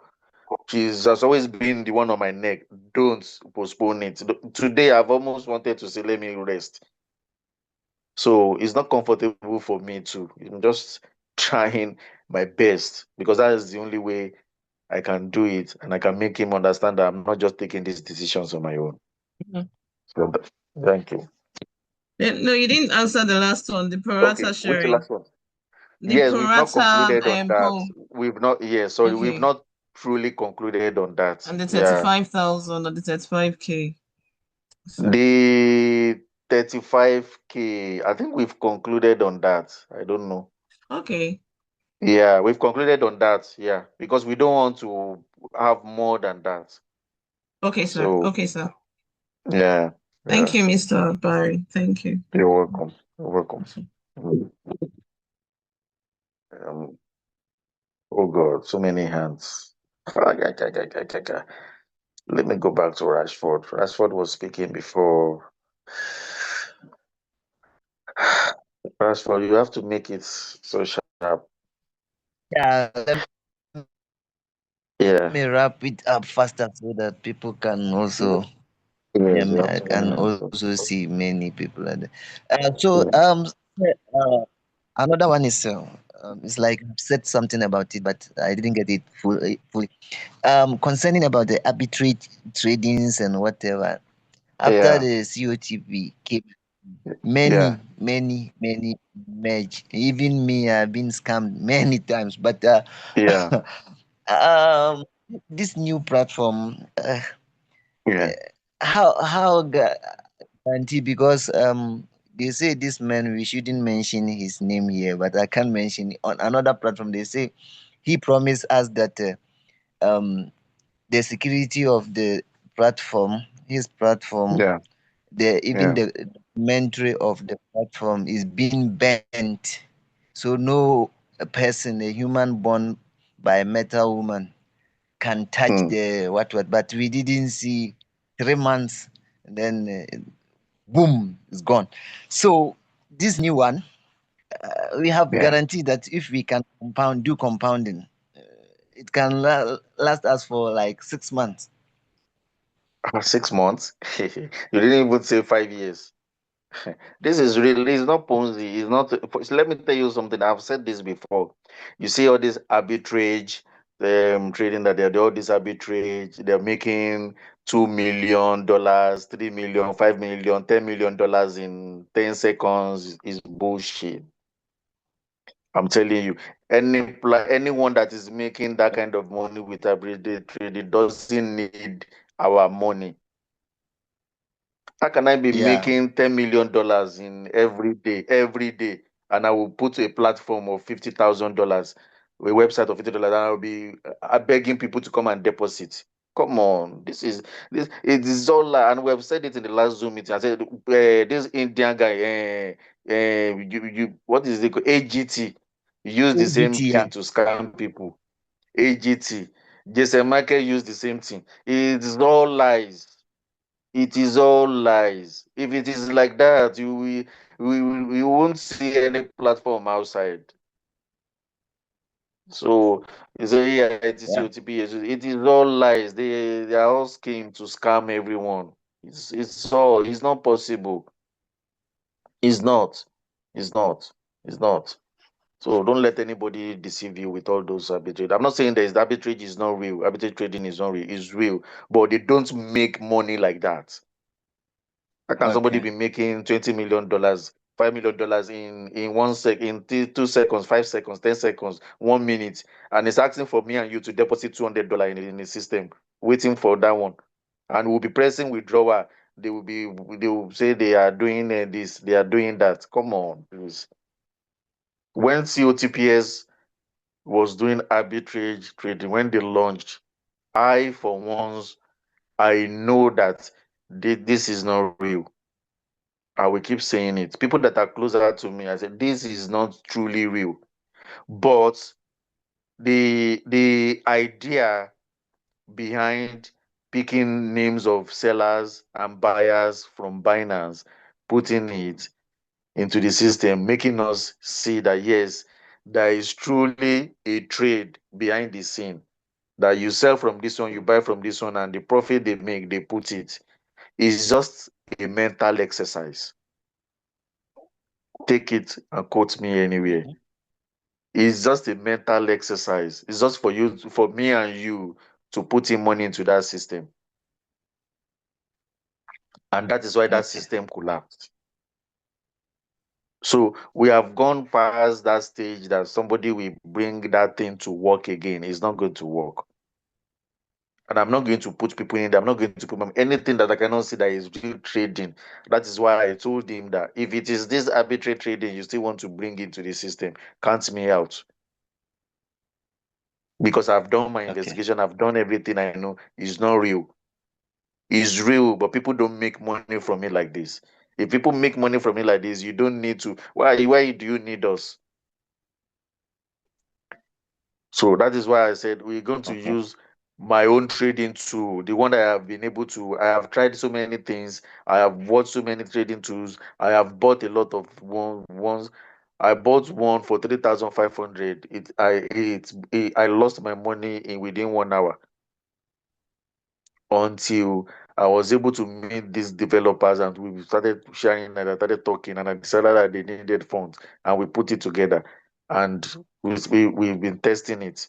Speaker 1: She's has always been the one on my neck. Don't postpone it. Today, I've almost wanted to say, let me rest. So it's not comfortable for me too. I'm just trying my best, because that is the only way I can do it, and I can make him understand that I'm not just taking these decisions on my own.
Speaker 6: Mhm.
Speaker 1: So, thank you.
Speaker 6: No, you didn't answer the last one, the
Speaker 1: Okay,
Speaker 6: prorata
Speaker 1: which
Speaker 6: sharing.
Speaker 1: last one?
Speaker 6: The
Speaker 1: Yes, we've not
Speaker 6: prorata
Speaker 1: concluded on that.
Speaker 6: poll.
Speaker 1: We've not, yes, sorry, we've
Speaker 6: Okay.
Speaker 1: not truly concluded on that.
Speaker 6: And the
Speaker 1: Yeah.
Speaker 6: 35,000 or the 35K. So,
Speaker 1: The 35K, I think we've concluded on that. I don't know.
Speaker 6: okay.
Speaker 1: Yeah, we've concluded on that. Yeah, because we don't want to have more than that.
Speaker 6: Okay, sir.
Speaker 1: So,
Speaker 6: Okay, sir.
Speaker 1: yeah,
Speaker 6: Thank
Speaker 1: yeah.
Speaker 6: you, Mr. Barry. Thank you.
Speaker 1: You're welcome. You're welcome. Um, oh God, so many hands. Ah, yeah, yeah, yeah, yeah, yeah, yeah. Let me go back to Rashford. Rashford was speaking before. Rashford, you have to make it so sharp.
Speaker 4: Yeah, let
Speaker 1: Yeah.
Speaker 4: me wrap it up faster so that people can also hear
Speaker 1: Yes, you
Speaker 4: me.
Speaker 1: have
Speaker 4: I
Speaker 1: so many
Speaker 4: can
Speaker 1: hands. So,
Speaker 4: also see many people. So
Speaker 1: yeah.
Speaker 4: another one is it's like you said something about it, but I didn't get it fully. Concerning about the arbitrage tradings and whatever. After
Speaker 1: Yeah.
Speaker 4: the COTP came,
Speaker 1: Yeah.
Speaker 4: many merge. Even me, I've been scammed many times. But
Speaker 1: Yeah.
Speaker 4: um, this new platform,
Speaker 1: Yeah.
Speaker 4: how guarantee? Because they say this man, we shouldn't mention his name here, but I can't mention it. On another platform. They say he promised us that the security of the platform, his platform,
Speaker 1: Yeah.
Speaker 4: the even
Speaker 1: Yeah.
Speaker 4: the documentary of the platform is being banned, so no person, a human born by a metal woman, can touch
Speaker 1: Mm.
Speaker 4: the what. But we didn't see 3 months, and then boom, it's gone. So this new one, we have
Speaker 1: Yeah.
Speaker 4: guarantee that if we can do compounding, it can last us for like 6 months.
Speaker 1: 6 months. You didn't even say 5 years. This is really, it's not Ponzi. It's not. Let me tell you something. I've said this before. You see all this arbitrage, trading that they're all this arbitrage. They're making $2 million, 3 million, 5 million, $10 million in 10 seconds is bullshit. I'm telling you, anyone that is making that kind of money with arbitrage trading doesn't need our money. How can I be
Speaker 4: Yeah,
Speaker 1: making $10 million in every day, and I will put a platform of $50,000, a website of $50, and I'll be begging people to come and deposit. Come on, this it is all and we have said it in the last Zoom meeting. I said this Indian guy, what is it called? AGT, use the same
Speaker 4: AGT, yeah.
Speaker 1: thing to scam people. AGT, Jason Michael used the same thing. It is all lies. It is all lies. If it is like that, we won't see any platform outside. So you say, yeah, it is
Speaker 4: Yeah.
Speaker 1: OTP. It is all lies. They are all scheme to scam everyone. It's not possible. It's not. It's not. It's not. So don't let anybody deceive you with all those arbitrage. I'm not saying that arbitrage is not real. Arbitrage trading is not real. It's real, but they don't make money like that. How can somebody
Speaker 4: Okay.
Speaker 1: be making $20 million, $5 million in 1 sec, in 2 seconds, 5 seconds, 10 seconds, 1 minute, and it's asking for me and you to deposit $200 in the system, waiting for that one, and we'll be pressing withdrawal. They will say they are doing this, they are doing that. Come on, please. When COTPS was doing arbitrage trading, when they launched, I for once I know that this is not real. I will keep saying it. People that are closer to me, I said, this is not truly real. But the idea behind picking names of sellers and buyers from Binance, putting it into the system, making us see that yes, there is truly a trade behind the scene. That you sell from this one, you buy from this one, and the profit they make, they put it. It's just a mental exercise. Take it and quote me anywhere.
Speaker 4: Mhm.
Speaker 1: It's just a mental exercise. It's just for you, for me and you to put in money into that system. And that is why that
Speaker 4: Okay.
Speaker 1: system collapsed. So we have gone past that stage that somebody will bring that thing to work again. It's not going to work. And I'm not going to put people in there. I'm not going to put anything that I cannot see that is real trading. That is why I told him that if it is this arbitrary trading you still want to bring into the system, count me out. Because I've done my
Speaker 4: Okay.
Speaker 1: investigation, I've done everything I know. It's not real. It's real, but people don't make money from it like this. If people make money from it like this, you don't need to. Why do you need us? So that is why I said we're going to
Speaker 4: Okay.
Speaker 1: use my own trading tool, the one that I have been able to. I have tried so many things. I have bought so many trading tools. I have bought a lot of ones. I bought one for 3,500. I lost my money in within 1 hour until I was able to meet these developers and we started sharing and I started talking and I decided that they needed funds and we put it together and we've been testing it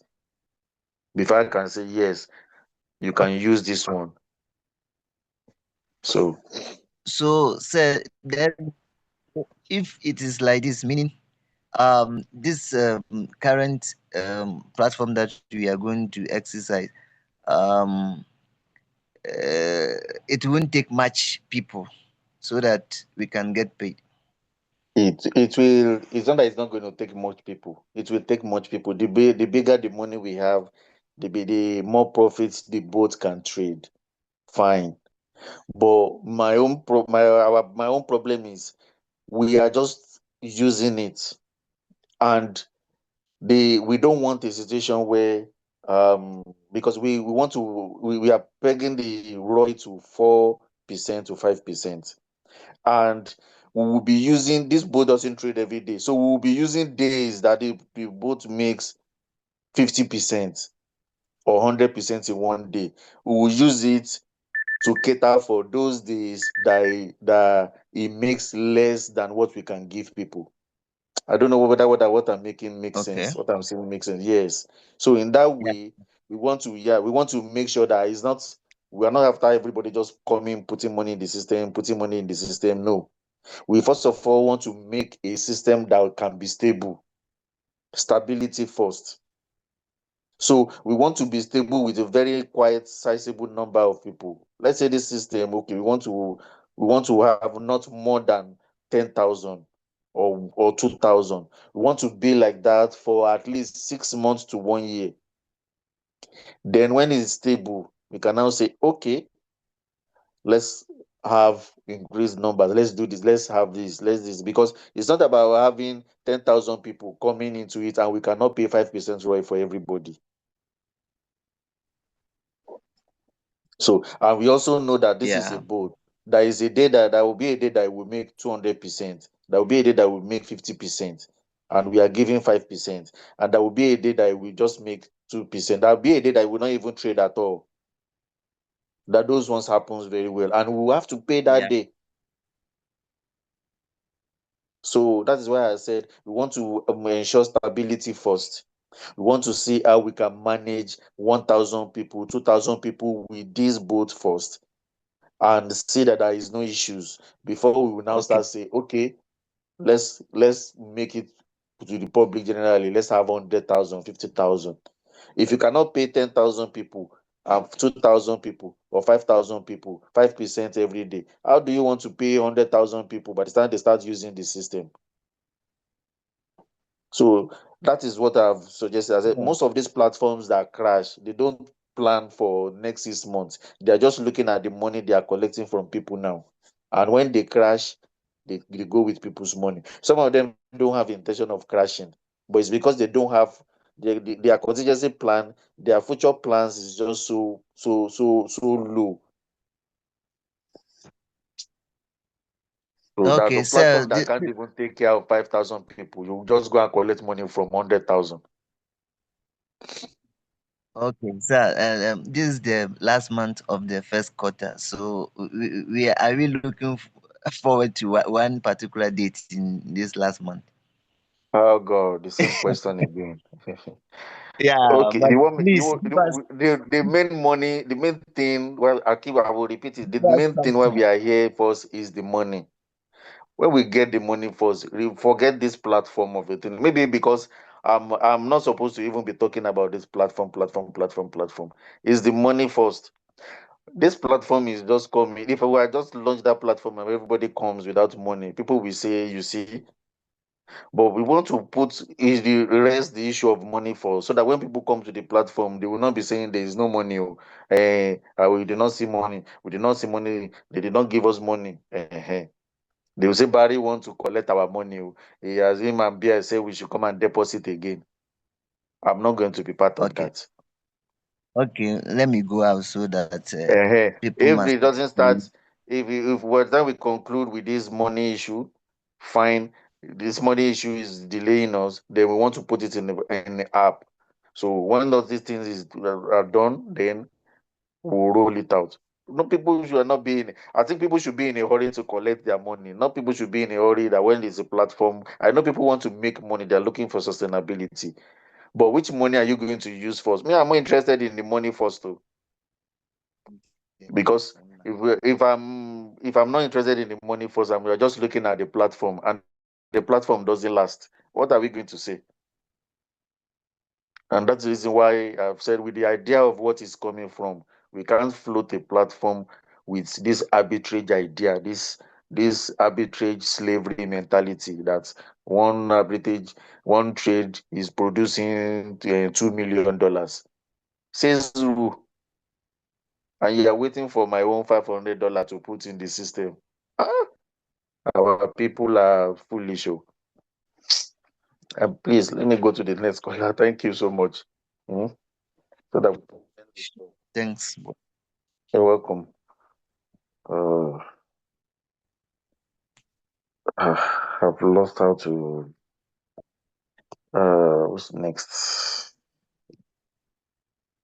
Speaker 1: before I can say yes, you can use this one. So
Speaker 4: So, sir, then if it is like this, meaning this current platform that we are going to exercise, um, it won't take much people so that we can get paid.
Speaker 1: it's not that it's not going to take much people. It will take much people. The bigger the money we have, the more profits the boat can trade. Fine. But my own problem is we are just using it and we don't want a situation where because we want to we are pegging the ROI to 4% to 5%, and we will be using this boat doesn't trade every day, so we will be using days that the boat makes 50% or 100% in one day. We will use it to cater for those days that it makes less than what we can give people. I don't know whether what I'm making makes
Speaker 4: Okay.
Speaker 1: sense. What I'm saying makes sense. Yes. So in that
Speaker 4: Yeah.
Speaker 1: way, we want to make sure that it's not we are not after everybody just coming, putting money in the system, putting money in the system. No. We first of all want to make a system that can be stable. Stability first. So we want to be stable with a very quiet, sizable number of people. Let's say this system, okay, we want to have not more than 10,000 or 2,000. We want to be like that for at least 6 months to 1 year. Then when it's stable, we can now say, okay, let's have increased numbers. Let's do this. Let's have this. Let's this because it's not about having 10,000 people coming into it and we cannot pay 5% ROI for everybody. So, and we also know that this is a
Speaker 4: Yeah.
Speaker 1: board. There is a day that there will be a day that will make 200%. There will be a day that will make 50%, and we are giving 5%. And there will be a day that will just make 2%. There will be a day that will not even trade at all. That those ones happens very well, and we will have to pay that
Speaker 4: Yeah.
Speaker 1: day. So that is why I said we want to ensure stability first. We want to see how we can manage 1,000 people, 2,000 people with this boat first and see that there is no issues before we will now
Speaker 4: Okay.
Speaker 1: start say, okay, let's make it to the public generally. Let's have 100,000, 50,000. If you cannot pay 10,000 people, 2,000 people, or 5,000 people, 5% every day, how do you want to pay 100,000 people by the time they start using the system? So that is what I've suggested. I said
Speaker 4: Yeah.
Speaker 1: most of these platforms that crash, they don't plan for next 6 months. They are just looking at the money they are collecting from people now. And when they crash, they go with people's money. Some of them don't have intention of crashing, but it's because they don't have their contingency plan, their future plans is just so low. So there's
Speaker 4: Okay.
Speaker 1: a
Speaker 4: So
Speaker 1: platform that can't even take care of 5,000 people. You just go and collect money from 100,000.
Speaker 4: okay. So this is the last month of the first quarter. So are we looking forward to one particular date in this last month?
Speaker 1: Oh God, the same question again.
Speaker 4: Yeah,
Speaker 1: Okay,
Speaker 4: but
Speaker 1: the one
Speaker 4: please give us
Speaker 1: the main money, the main thing. Well, I will repeat it. The
Speaker 4: give us
Speaker 1: main thing why
Speaker 4: something.
Speaker 1: we are here first is the money. When we get the money first, we forget this platform of it. Maybe because I'm not supposed to even be talking about this platform. Is the money first? This platform is just coming. If I were just launch that platform and everybody comes without money, people will say, you see. But we want to put is the rest the issue of money for so that when people come to the platform, they will not be saying there is no money. We did not see money. We did not see money. They did not give us money. They will say Barry want to collect our money. Oh. He has him and Bear say we should come and deposit again. I'm not going to be part of
Speaker 4: Okay.
Speaker 1: that.
Speaker 4: Okay. Let me go out so that people
Speaker 1: If
Speaker 4: must.
Speaker 1: it doesn't start, if by the time we conclude with this money issue, fine. This money issue is delaying us. Then we want to put it in the app. So when those these things are done, then we'll roll it out. No, people should not be in. I think people should be in a hurry to collect their money. Not people should be in a hurry that when there's a platform. I know people want to make money. They're looking for sustainability. But which money are you going to use first? Me, I'm more interested in the money first too. Because if I'm not interested in the money first and we're just looking at the platform and the platform doesn't last, what are we going to say? And that's the reason why I've said with the idea of what is coming from, we can't float a platform with this arbitrage idea, this arbitrage slavery mentality that one trade is producing $2 million. Says who? And you are waiting for my own $500 to put in the system. Ah, our people are foolish. Oh. Please let me go to the next caller. Thank you so much. Hmm? So that we can end this call.
Speaker 4: Thanks.
Speaker 1: You're welcome. Uh, I've lost how to. What's next?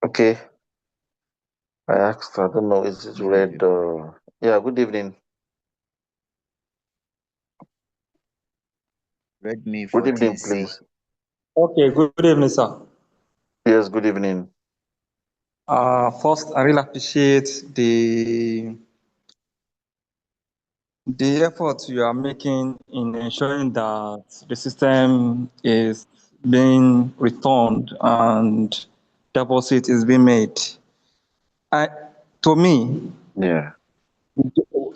Speaker 1: Okay. I asked, I don't know, is it red? Yeah, good evening.
Speaker 4: Redmi
Speaker 1: Good evening,
Speaker 4: 14C.
Speaker 1: please.
Speaker 5: Okay, good evening, sir.
Speaker 1: Yes, good evening.
Speaker 5: First, I really appreciate the effort you are making in ensuring that the system is being returned and deposit is being made. I, to me,
Speaker 1: Yeah,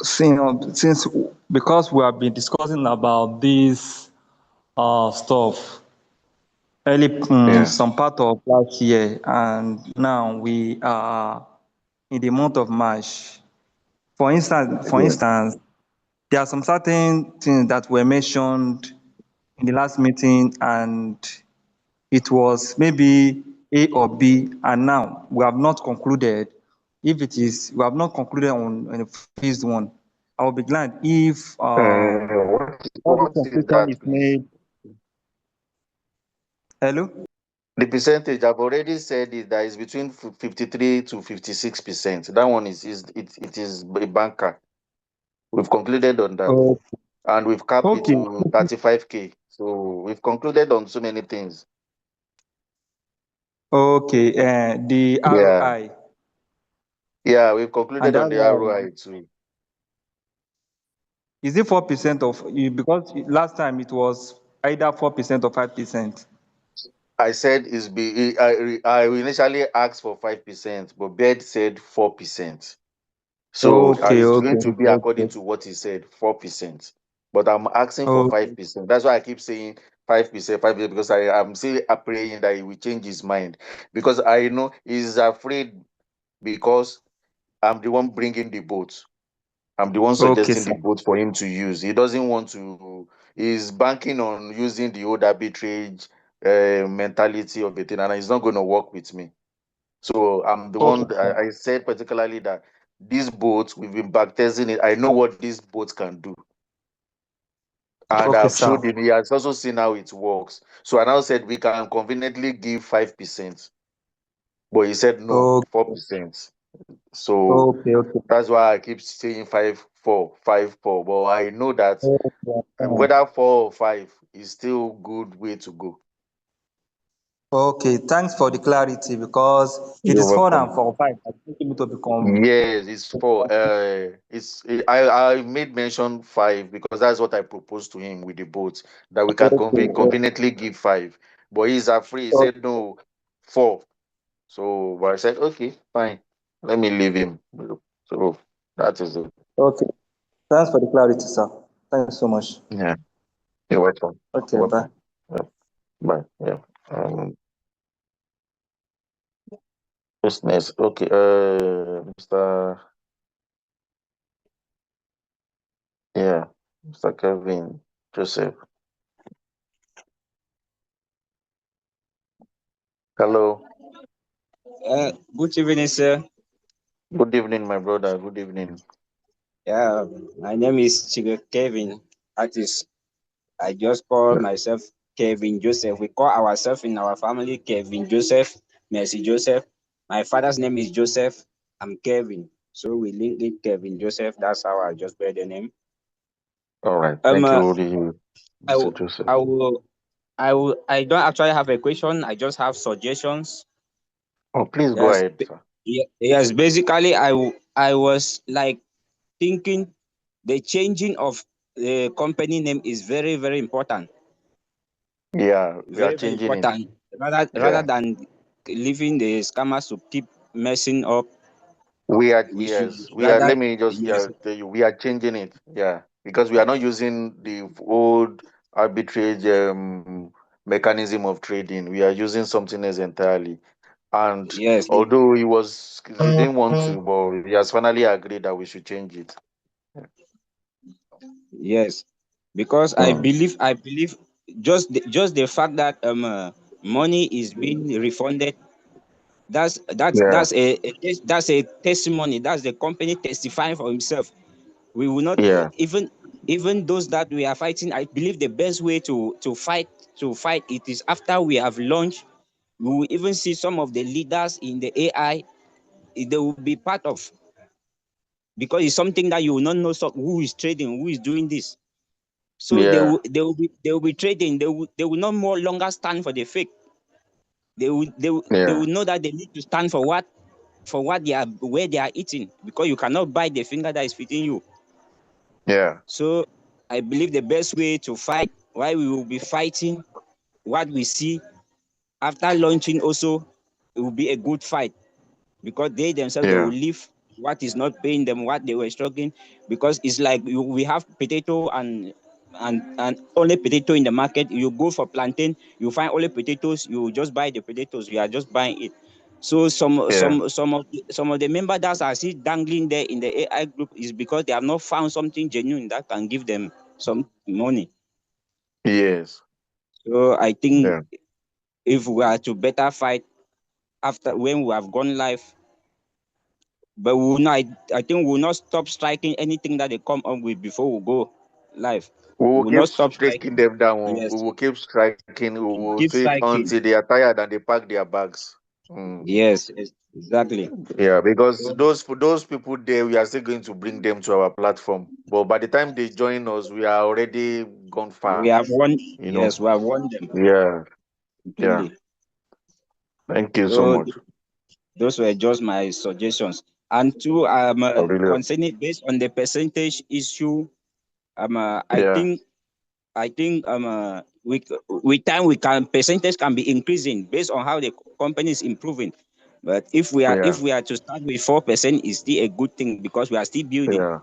Speaker 5: since because we have been discussing about this stuff early
Speaker 1: yeah,
Speaker 5: some part of last year, and now we are in the month of March. For
Speaker 1: yeah.
Speaker 5: instance, there are some certain things that were mentioned in the last meeting, and it was maybe A or B, and now we have not concluded. If it is, we have not concluded on the phase one. I will be glad if all this
Speaker 1: What is
Speaker 5: conclusion
Speaker 1: that,
Speaker 5: is
Speaker 1: please?
Speaker 5: made. Hello?
Speaker 1: The percentage I've already said is that is between 53 to 56%. That one it is a banker. We've concluded on that,
Speaker 5: Oh,
Speaker 1: and we've capped it
Speaker 5: okay,
Speaker 1: to 35K. So we've concluded on so many things.
Speaker 5: okay. The
Speaker 1: Yeah,
Speaker 5: ROI,
Speaker 1: yeah, we've
Speaker 5: and
Speaker 1: concluded on
Speaker 5: that
Speaker 1: the
Speaker 5: ROI,
Speaker 1: ROI too.
Speaker 5: is it 4% of you? Because last time it was either 4% or 5%.
Speaker 1: I said I initially asked for 5%, but Bed said 4%. So
Speaker 5: Okay,
Speaker 1: it's
Speaker 5: okay,
Speaker 1: going to be according
Speaker 5: okay,
Speaker 1: to what he said, 4%. But I'm asking for
Speaker 5: okay,
Speaker 1: 5%. That's why I keep saying 5%, 5%, because I'm still praying that he will change his mind. Because I know he's afraid because I'm the one bringing the boat. I'm the one
Speaker 5: okay,
Speaker 1: suggesting
Speaker 5: sir.
Speaker 1: the boat for him to use. He doesn't want to, he's banking on using the old arbitrage mentality of it, and it's not going to work with me. So I'm the
Speaker 5: Okay,
Speaker 1: one
Speaker 5: sir.
Speaker 1: I said particularly that these boats, we've been backtesting it. I know what these boats can do. And
Speaker 5: Okay,
Speaker 1: I've
Speaker 5: sir.
Speaker 1: showed him, he has also seen how it works. So I now said we can conveniently give 5%. But he said no,
Speaker 5: Okay,
Speaker 1: 4%. So
Speaker 5: okay, okay.
Speaker 1: that's why I keep saying 5-4, 5-4. But I know that
Speaker 5: Okay,
Speaker 1: whether 4 or 5 is still good way to go.
Speaker 5: okay, thanks for the clarity because it
Speaker 1: You're
Speaker 5: is 4 and
Speaker 1: welcome.
Speaker 5: 4, 5. I think you need to become.
Speaker 1: Yes, it's 4. I made mention 5 because that's what I proposed to him with the boat, that we can
Speaker 5: Okay,
Speaker 1: conveniently give 5. But he's afraid. He
Speaker 5: okay,
Speaker 1: said no, 4. So but I said okay, fine. Let me leave him. So that is it.
Speaker 5: okay. Thanks for the clarity, sir. Thanks so much.
Speaker 1: Yeah. You're welcome.
Speaker 5: Okay,
Speaker 1: You're
Speaker 5: bye.
Speaker 1: welcome. Yeah. Bye. Yeah. Business. Okay. Mr. Yeah. Mr. Kevin Joseph. Hello.
Speaker 7: Good evening, sir.
Speaker 1: Good evening, my brother. Good evening.
Speaker 7: Yeah, my name is Chigo Kevin. That is, I just call myself Kevin Joseph. We call ourselves in our family Kevin Joseph, Mercy Joseph. My father's name is Joseph. I'm Kevin. So we link it Kevin Joseph. That's how I just bear the name.
Speaker 1: All right.
Speaker 7: Um,
Speaker 1: Thank you,
Speaker 7: uh, I
Speaker 1: Mr.
Speaker 7: will,
Speaker 1: Joseph.
Speaker 7: I will, I don't actually have a question. I just have suggestions.
Speaker 1: Oh, please go
Speaker 7: Yes,
Speaker 1: ahead, sir.
Speaker 7: yes. Basically, I was like thinking the changing of the company name is very, very important.
Speaker 1: Yeah, we are
Speaker 7: Very, very
Speaker 1: changing it.
Speaker 7: important. Rather
Speaker 1: Yeah.
Speaker 7: than leaving the scammers to keep messing up,
Speaker 1: We are,
Speaker 7: we should
Speaker 1: yes, we are.
Speaker 7: rather,
Speaker 1: Let me just,
Speaker 7: yes,
Speaker 1: tell you, we are changing it. Yeah, because we are not using the old arbitrage mechanism of trading. We are using something else entirely. And
Speaker 7: yes,
Speaker 1: although he didn't want to, but he has finally agreed that we should change it.
Speaker 7: yes. Because
Speaker 1: Hmm.
Speaker 7: I believe just the fact that money is being refunded.
Speaker 1: Yeah,
Speaker 7: That's a testimony. That's the company testifying for himself. We will not
Speaker 1: yeah,
Speaker 7: even those that we are fighting. I believe the best way to fight it is after we have launched. We will even see some of the leaders in the AI they will be part of, because it's something that you will not know who is trading, who is doing this. So
Speaker 1: Yeah.
Speaker 7: they will be trading. They will no more longer stand for the fake. They will
Speaker 1: Yeah.
Speaker 7: know that they need to stand for what they are, where they are eating, because you cannot buy the finger that is fitting you.
Speaker 1: Yeah.
Speaker 7: So I believe the best way to fight, why we will be fighting what we see after launching also, it will be a good fight, because they themselves, they will
Speaker 1: Yeah.
Speaker 7: leave what is not paying them, what they were struggling, because it's like we have potato and only potato in the market. You go for plantain, you find only potatoes, you just buy the potatoes, you are just buying it. So some
Speaker 1: Yeah.
Speaker 7: of the members that are still dangling there in the AI group is because they have not found something genuine that can give them some money.
Speaker 1: Yes.
Speaker 7: So I think
Speaker 1: Yeah.
Speaker 7: if we are to better fight after when we have gone live, but we will not, I think we will not stop striking anything that they come up with before we go live.
Speaker 1: We
Speaker 7: We
Speaker 1: will
Speaker 7: will
Speaker 1: keep
Speaker 7: not stop
Speaker 1: taking
Speaker 7: striking.
Speaker 1: them down. We
Speaker 7: Yes,
Speaker 1: will keep striking. We will
Speaker 7: keep
Speaker 1: see it
Speaker 7: striking.
Speaker 1: until they are tired and they pack their bags.
Speaker 7: Yes, exactly.
Speaker 1: Yeah, because
Speaker 7: So
Speaker 1: those people there, we are still going to bring them to our platform. But by the time they join us, we are already gone
Speaker 7: we
Speaker 1: far.
Speaker 7: have won.
Speaker 1: You know.
Speaker 7: Yes, we have won them
Speaker 1: Yeah. Yeah.
Speaker 7: completely.
Speaker 1: Thank you so
Speaker 7: So
Speaker 1: much.
Speaker 7: those were just my suggestions. And two,
Speaker 1: I really.
Speaker 7: concerning based on the percentage issue,
Speaker 1: Yeah.
Speaker 7: I think we with time we can percentage can be increasing based on how the company is improving. But if we
Speaker 1: Yeah.
Speaker 7: are to start with 4%, is still a good thing because we are still building.
Speaker 1: Yeah.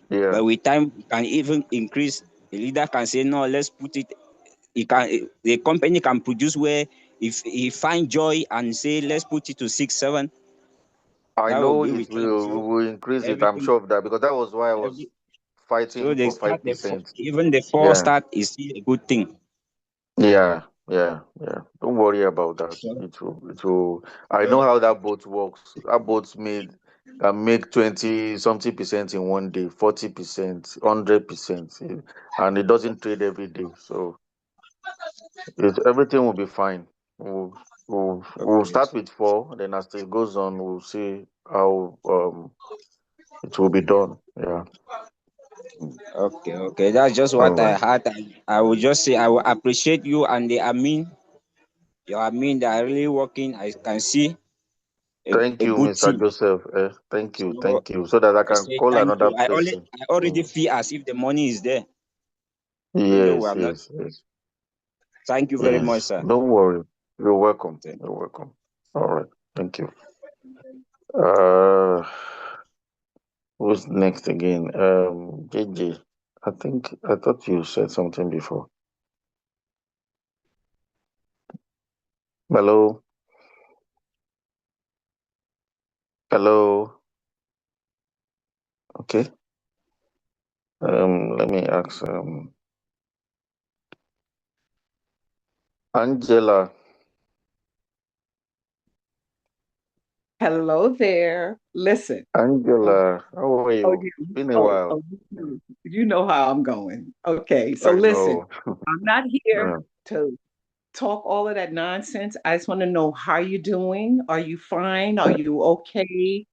Speaker 1: Yeah.
Speaker 7: But with time we can even increase. The leader can say no, let's put it. The company can produce where if he find joy and say let's put it to 6, 7.
Speaker 1: I
Speaker 7: That will
Speaker 1: know
Speaker 7: be
Speaker 1: it
Speaker 7: with time.
Speaker 1: will.
Speaker 7: So
Speaker 1: We will increase it. I'm
Speaker 7: everything,
Speaker 1: sure of that because that was why I was
Speaker 7: every so
Speaker 1: fighting
Speaker 7: they
Speaker 1: for
Speaker 7: start
Speaker 1: 5%.
Speaker 7: even the 4
Speaker 1: Yeah.
Speaker 7: start is still a good thing.
Speaker 1: Yeah, yeah, yeah. Don't worry about that.
Speaker 7: So,
Speaker 1: It will, it will. I know how that boat works. That boat made can make 20 something percent in one day, 40%, 100%, and it doesn't trade every day. So everything will be fine. We'll
Speaker 7: okay.
Speaker 1: start with four, then as it goes on, we'll see how it will be done. Yeah.
Speaker 7: Okay. That's just
Speaker 1: All
Speaker 7: what I
Speaker 1: right.
Speaker 7: had. I will just say I will appreciate you and the admin. Your admin, they are really working. I can see
Speaker 1: Thank
Speaker 7: a
Speaker 1: you,
Speaker 7: good
Speaker 1: Mr.
Speaker 7: team.
Speaker 1: Joseph. Thank you,
Speaker 7: So
Speaker 1: thank you. So that I
Speaker 7: I
Speaker 1: can
Speaker 7: say
Speaker 1: call
Speaker 7: thank
Speaker 1: another
Speaker 7: you.
Speaker 1: person.
Speaker 7: I already
Speaker 1: Mm.
Speaker 7: feel as if the money is there, even though we
Speaker 1: Yes,
Speaker 7: have not.
Speaker 1: yes, yes.
Speaker 7: Thank you very much,
Speaker 1: Yes,
Speaker 7: sir.
Speaker 1: don't worry. You're welcome.
Speaker 7: Thank
Speaker 1: You're welcome. All right. Thank you. Uh, who's next again? JJ. I thought you said something before. Hello. Hello. Okay. Let me ask. Angela.
Speaker 8: Hello there. Listen. Oh,
Speaker 1: Angela, how are
Speaker 8: oh,
Speaker 1: you?
Speaker 8: you,
Speaker 1: Been a while.
Speaker 8: you know how I'm going. Okay, so
Speaker 1: I
Speaker 8: listen,
Speaker 1: know.
Speaker 8: I'm not here
Speaker 1: Yeah,
Speaker 8: to talk all of that nonsense. I just want to know how you doing. Are you fine? Are you okay?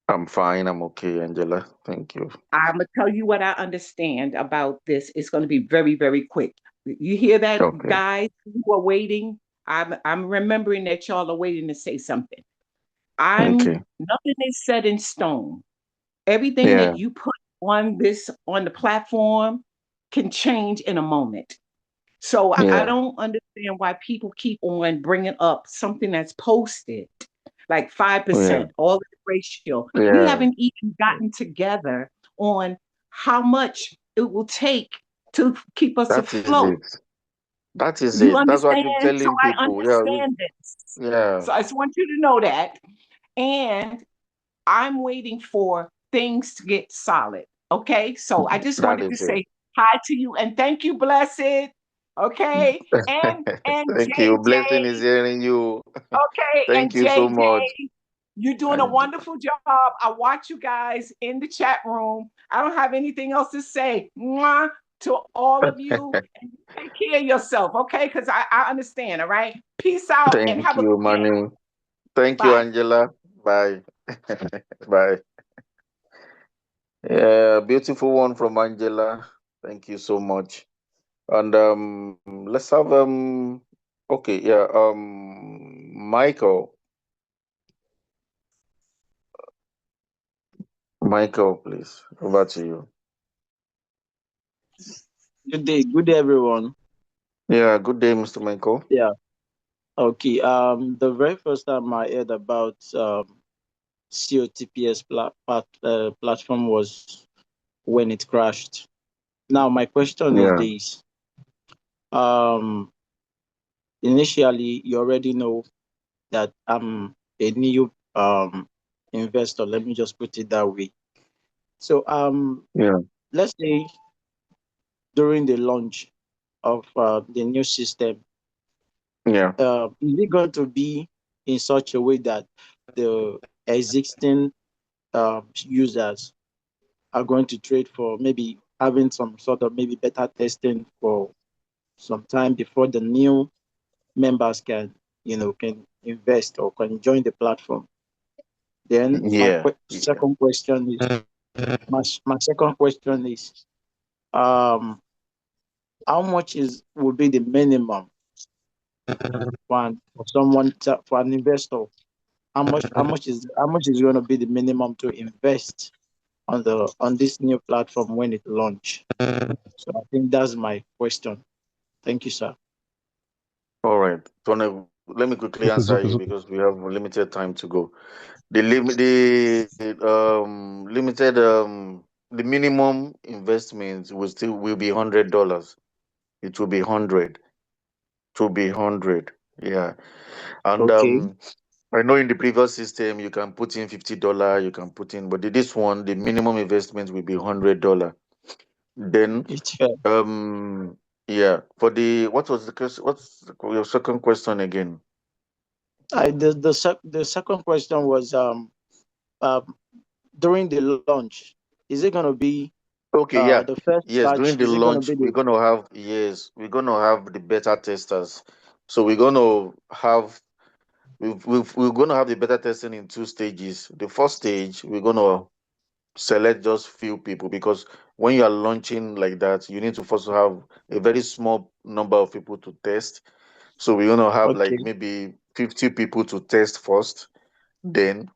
Speaker 1: I'm fine. I'm okay, Angela. Thank you.
Speaker 8: I'm gonna tell you what I understand about this. It's going to be very, very quick. You hear that,
Speaker 1: Okay.
Speaker 8: guys who are waiting? I'm remembering that y'all are waiting to say something. I'm
Speaker 1: Okay.
Speaker 8: Nothing is set in stone. Everything that
Speaker 1: Yeah.
Speaker 8: you put on the platform can change in a moment. So I
Speaker 1: Yeah.
Speaker 8: don't understand why people keep on bringing up something that's posted, like
Speaker 1: Yeah.
Speaker 8: 5%, all the ratio. We
Speaker 1: Yeah.
Speaker 8: haven't even gotten together on how much it will take to keep us
Speaker 1: That is
Speaker 8: afloat.
Speaker 1: it. That is
Speaker 8: You
Speaker 1: it. That's what I keep
Speaker 8: understand? So
Speaker 1: telling
Speaker 8: I
Speaker 1: people. Yeah.
Speaker 8: understand this.
Speaker 1: Yeah.
Speaker 8: So I just want you to know that. And I'm waiting for things to get solid. Okay. So I just
Speaker 1: That
Speaker 8: wanted to
Speaker 1: is it.
Speaker 8: say hi to you and thank you, Blessed. Okay. And
Speaker 1: Thank you. Blessing
Speaker 8: JJ.
Speaker 1: is hearing you.
Speaker 8: Okay.
Speaker 1: Thank
Speaker 8: And
Speaker 1: you so
Speaker 8: JJ.
Speaker 1: much.
Speaker 8: You're doing a
Speaker 1: And
Speaker 8: wonderful job. I watch you guys in the chat room. I don't have anything else to say. Mwah, to all of you. And take care of yourself, okay? Because I understand, all right? Peace out and
Speaker 1: thank
Speaker 8: have a
Speaker 1: you,
Speaker 8: good day.
Speaker 1: Manu. Thank you,
Speaker 8: Bye.
Speaker 1: Angela. Bye. Bye. Yeah, beautiful one from Angela. Thank you so much. And let's have okay, yeah, Michael. Michael, please. Over to you.
Speaker 9: Good day, everyone.
Speaker 1: Yeah, good day, Mr. Michael.
Speaker 9: Yeah. Okay. The very first time I heard about COTPS platform was when it crashed. Now, my question is
Speaker 1: Yeah,
Speaker 9: this. Um, Initially, you already know that I'm a new investor. Let me just put it that way. So,
Speaker 1: yeah,
Speaker 9: let's say during the launch of the new system,
Speaker 1: yeah,
Speaker 9: is it going to be in such a way that the existing users are going to trade for maybe having some sort of maybe beta testing for some time before the new members can, can invest or can join the platform? Then my
Speaker 1: yeah, yeah.
Speaker 9: second question is my second question is um how much is would be the minimum for someone for an investor? How much is going to be the minimum to invest on this new platform when it launch? So I think that's my question. Thank you, sir.
Speaker 1: All right. Tony, let me quickly answer you because we have limited time to go. Limited the minimum investment will be $100. It will be 100. To be 100. Yeah. And
Speaker 9: Okay,
Speaker 1: I know in the previous system you can put in $50, you can put in, but this one the minimum investment will be $100. Then
Speaker 9: it's fair.
Speaker 1: yeah, for the what was the question? Your second question again?
Speaker 9: The second question was um during the launch, is it going to be
Speaker 1: Okay, yeah.
Speaker 9: the first
Speaker 1: Yes,
Speaker 9: batch?
Speaker 1: during the
Speaker 9: Is it going to
Speaker 1: launch,
Speaker 9: be the
Speaker 1: we're gonna have the beta testers. So we're gonna have we're gonna have the beta testing in two stages. The first stage, we're gonna select just few people because when you are launching like that, you need to first have a very small number of people to test. So we're gonna have like
Speaker 9: okay,
Speaker 1: maybe 50 people to test first. Then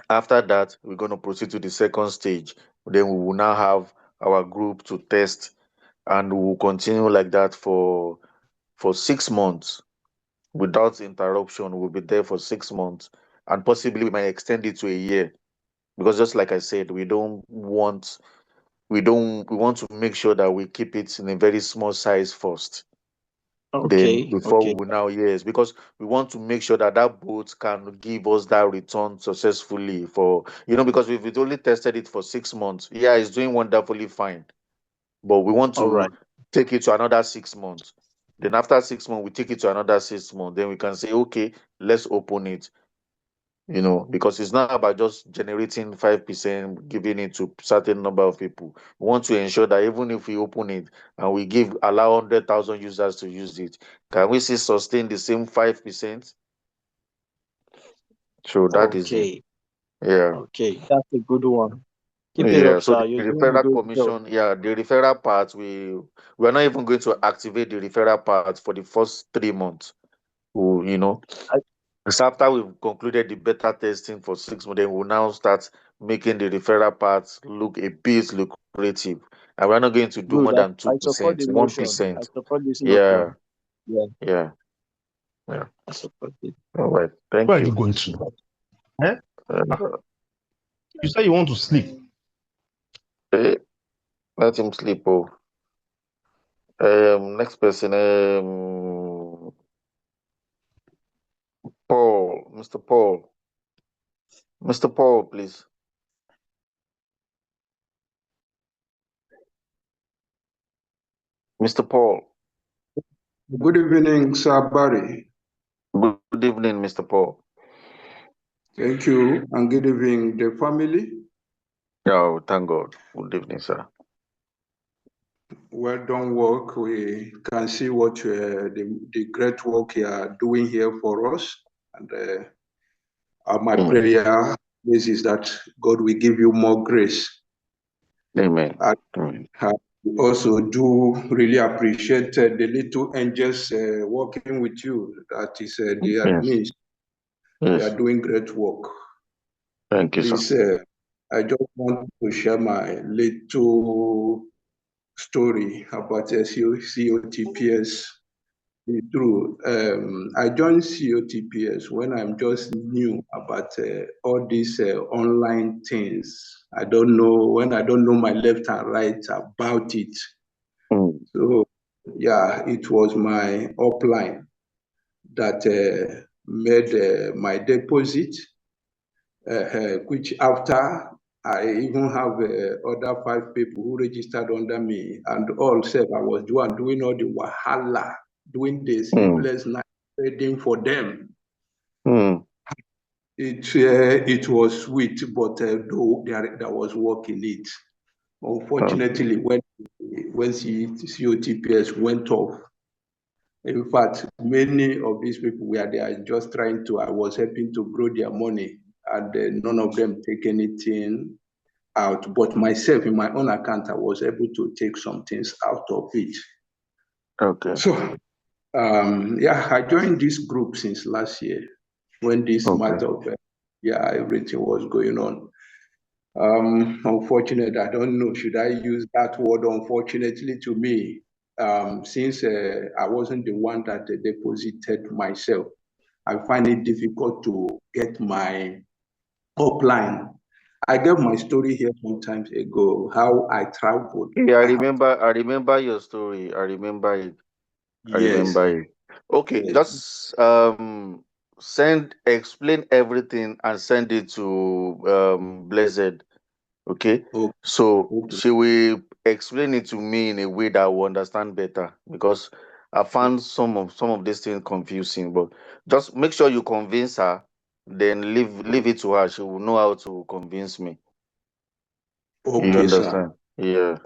Speaker 1: after that, we're gonna proceed to the second stage. Then we will now have our group to test, and we will continue like that for 6 months without interruption. We'll be there for 6 months, and possibly we might extend it to a year because just like I said, we want to make sure that we keep it in a very small size first. Then
Speaker 9: okay,
Speaker 1: before
Speaker 9: okay,
Speaker 1: we will now, yes, because we want to make sure that that boat can give us that return successfully for, because we've only tested it for 6 months. Yeah, it's doing wonderfully fine, but we want
Speaker 9: all
Speaker 1: to
Speaker 9: right,
Speaker 1: take it to another 6 months. Then after 6 months, we take it to another 6 months. Then we can say, okay, let's open it. Because it's not about just generating 5%, giving it to certain number of people. We want to ensure that even if we open it and we allow 100,000 users to use it, can we still sustain the same 5%? So that is it.
Speaker 9: okay,
Speaker 1: Yeah.
Speaker 9: okay. That's a good one. Keep it
Speaker 1: Yeah.
Speaker 9: up,
Speaker 1: So
Speaker 9: sir.
Speaker 1: the
Speaker 9: You're doing a
Speaker 1: referral
Speaker 9: good job.
Speaker 1: commission, yeah, the referral part, we're not even going to activate the referral part for the first 3 months. We, you know,
Speaker 9: I,
Speaker 1: So after we've concluded the beta testing for 6 months, then we'll now start making the referral parts look a bit lucrative. And we're not going to do more
Speaker 9: good.
Speaker 1: than
Speaker 9: I support
Speaker 1: 2%,
Speaker 9: the notion. I
Speaker 1: 1%.
Speaker 9: support this
Speaker 1: Yeah,
Speaker 9: notion. Yeah,
Speaker 1: yeah, yeah.
Speaker 9: I support it.
Speaker 1: All right.
Speaker 10: Where
Speaker 1: Thank
Speaker 10: are you
Speaker 1: you.
Speaker 10: going to? Eh? Ah,
Speaker 1: Uh,
Speaker 10: you say you want to sleep.
Speaker 1: eh, let him sleep. Oh. Next person. Paul. Mr. Paul. Mr. Paul, please. Mr. Paul.
Speaker 11: Good evening, Sir Barry.
Speaker 1: Good evening, Mr. Paul.
Speaker 11: Thank you, and good evening, the family.
Speaker 1: Oh, thank God. Good evening, sir.
Speaker 11: Well done work. We can see what the great work you are doing here for us. And my prayer basis that God will give you more grace.
Speaker 1: Amen.
Speaker 11: I
Speaker 1: Amen.
Speaker 11: also do really appreciate the little angels working with you. That is the
Speaker 1: Yes.
Speaker 11: admins. They
Speaker 1: Yes.
Speaker 11: are doing great work.
Speaker 1: Thank you, sir.
Speaker 11: Please, I just want to share my little story about COTPS. It's true. I joined COTPS when I'm just new about all these online things. I don't know my left and right about it.
Speaker 1: Mm.
Speaker 11: So yeah, it was my upline that made my deposit, which after I even have other 5 people who registered under me, and all said I was doing all the wahala, doing the sleepless night trading for them.
Speaker 1: Mm.
Speaker 11: It was sweet, but though there was work in it. Unfortunately, when COTPS went off, in fact, many of these people were there just I was helping to grow their money, and none of them take anything out. But myself, in my own account, I was able to take some things out of it.
Speaker 1: Okay.
Speaker 11: So, yeah, I joined this group since last year when this matter of, everything was going on. Unfortunately, I don't know, should I use that word unfortunately to me? Since I wasn't the one that deposited myself, I find it difficult to get my upline. I gave my story here some times ago, how I traveled.
Speaker 1: Yeah, I remember your story. I remember it. I
Speaker 11: Yes,
Speaker 1: remember it. Okay,
Speaker 11: yes.
Speaker 1: just explain everything and send it to Blessed. Okay.
Speaker 11: Okay.
Speaker 1: So
Speaker 11: Okay.
Speaker 1: she will explain it to me in a way that I will understand better because I found some of these things confusing. But just make sure you convince her, then leave it to her. She will know how to convince me. You
Speaker 11: Okay, sir.
Speaker 1: understand? Yeah.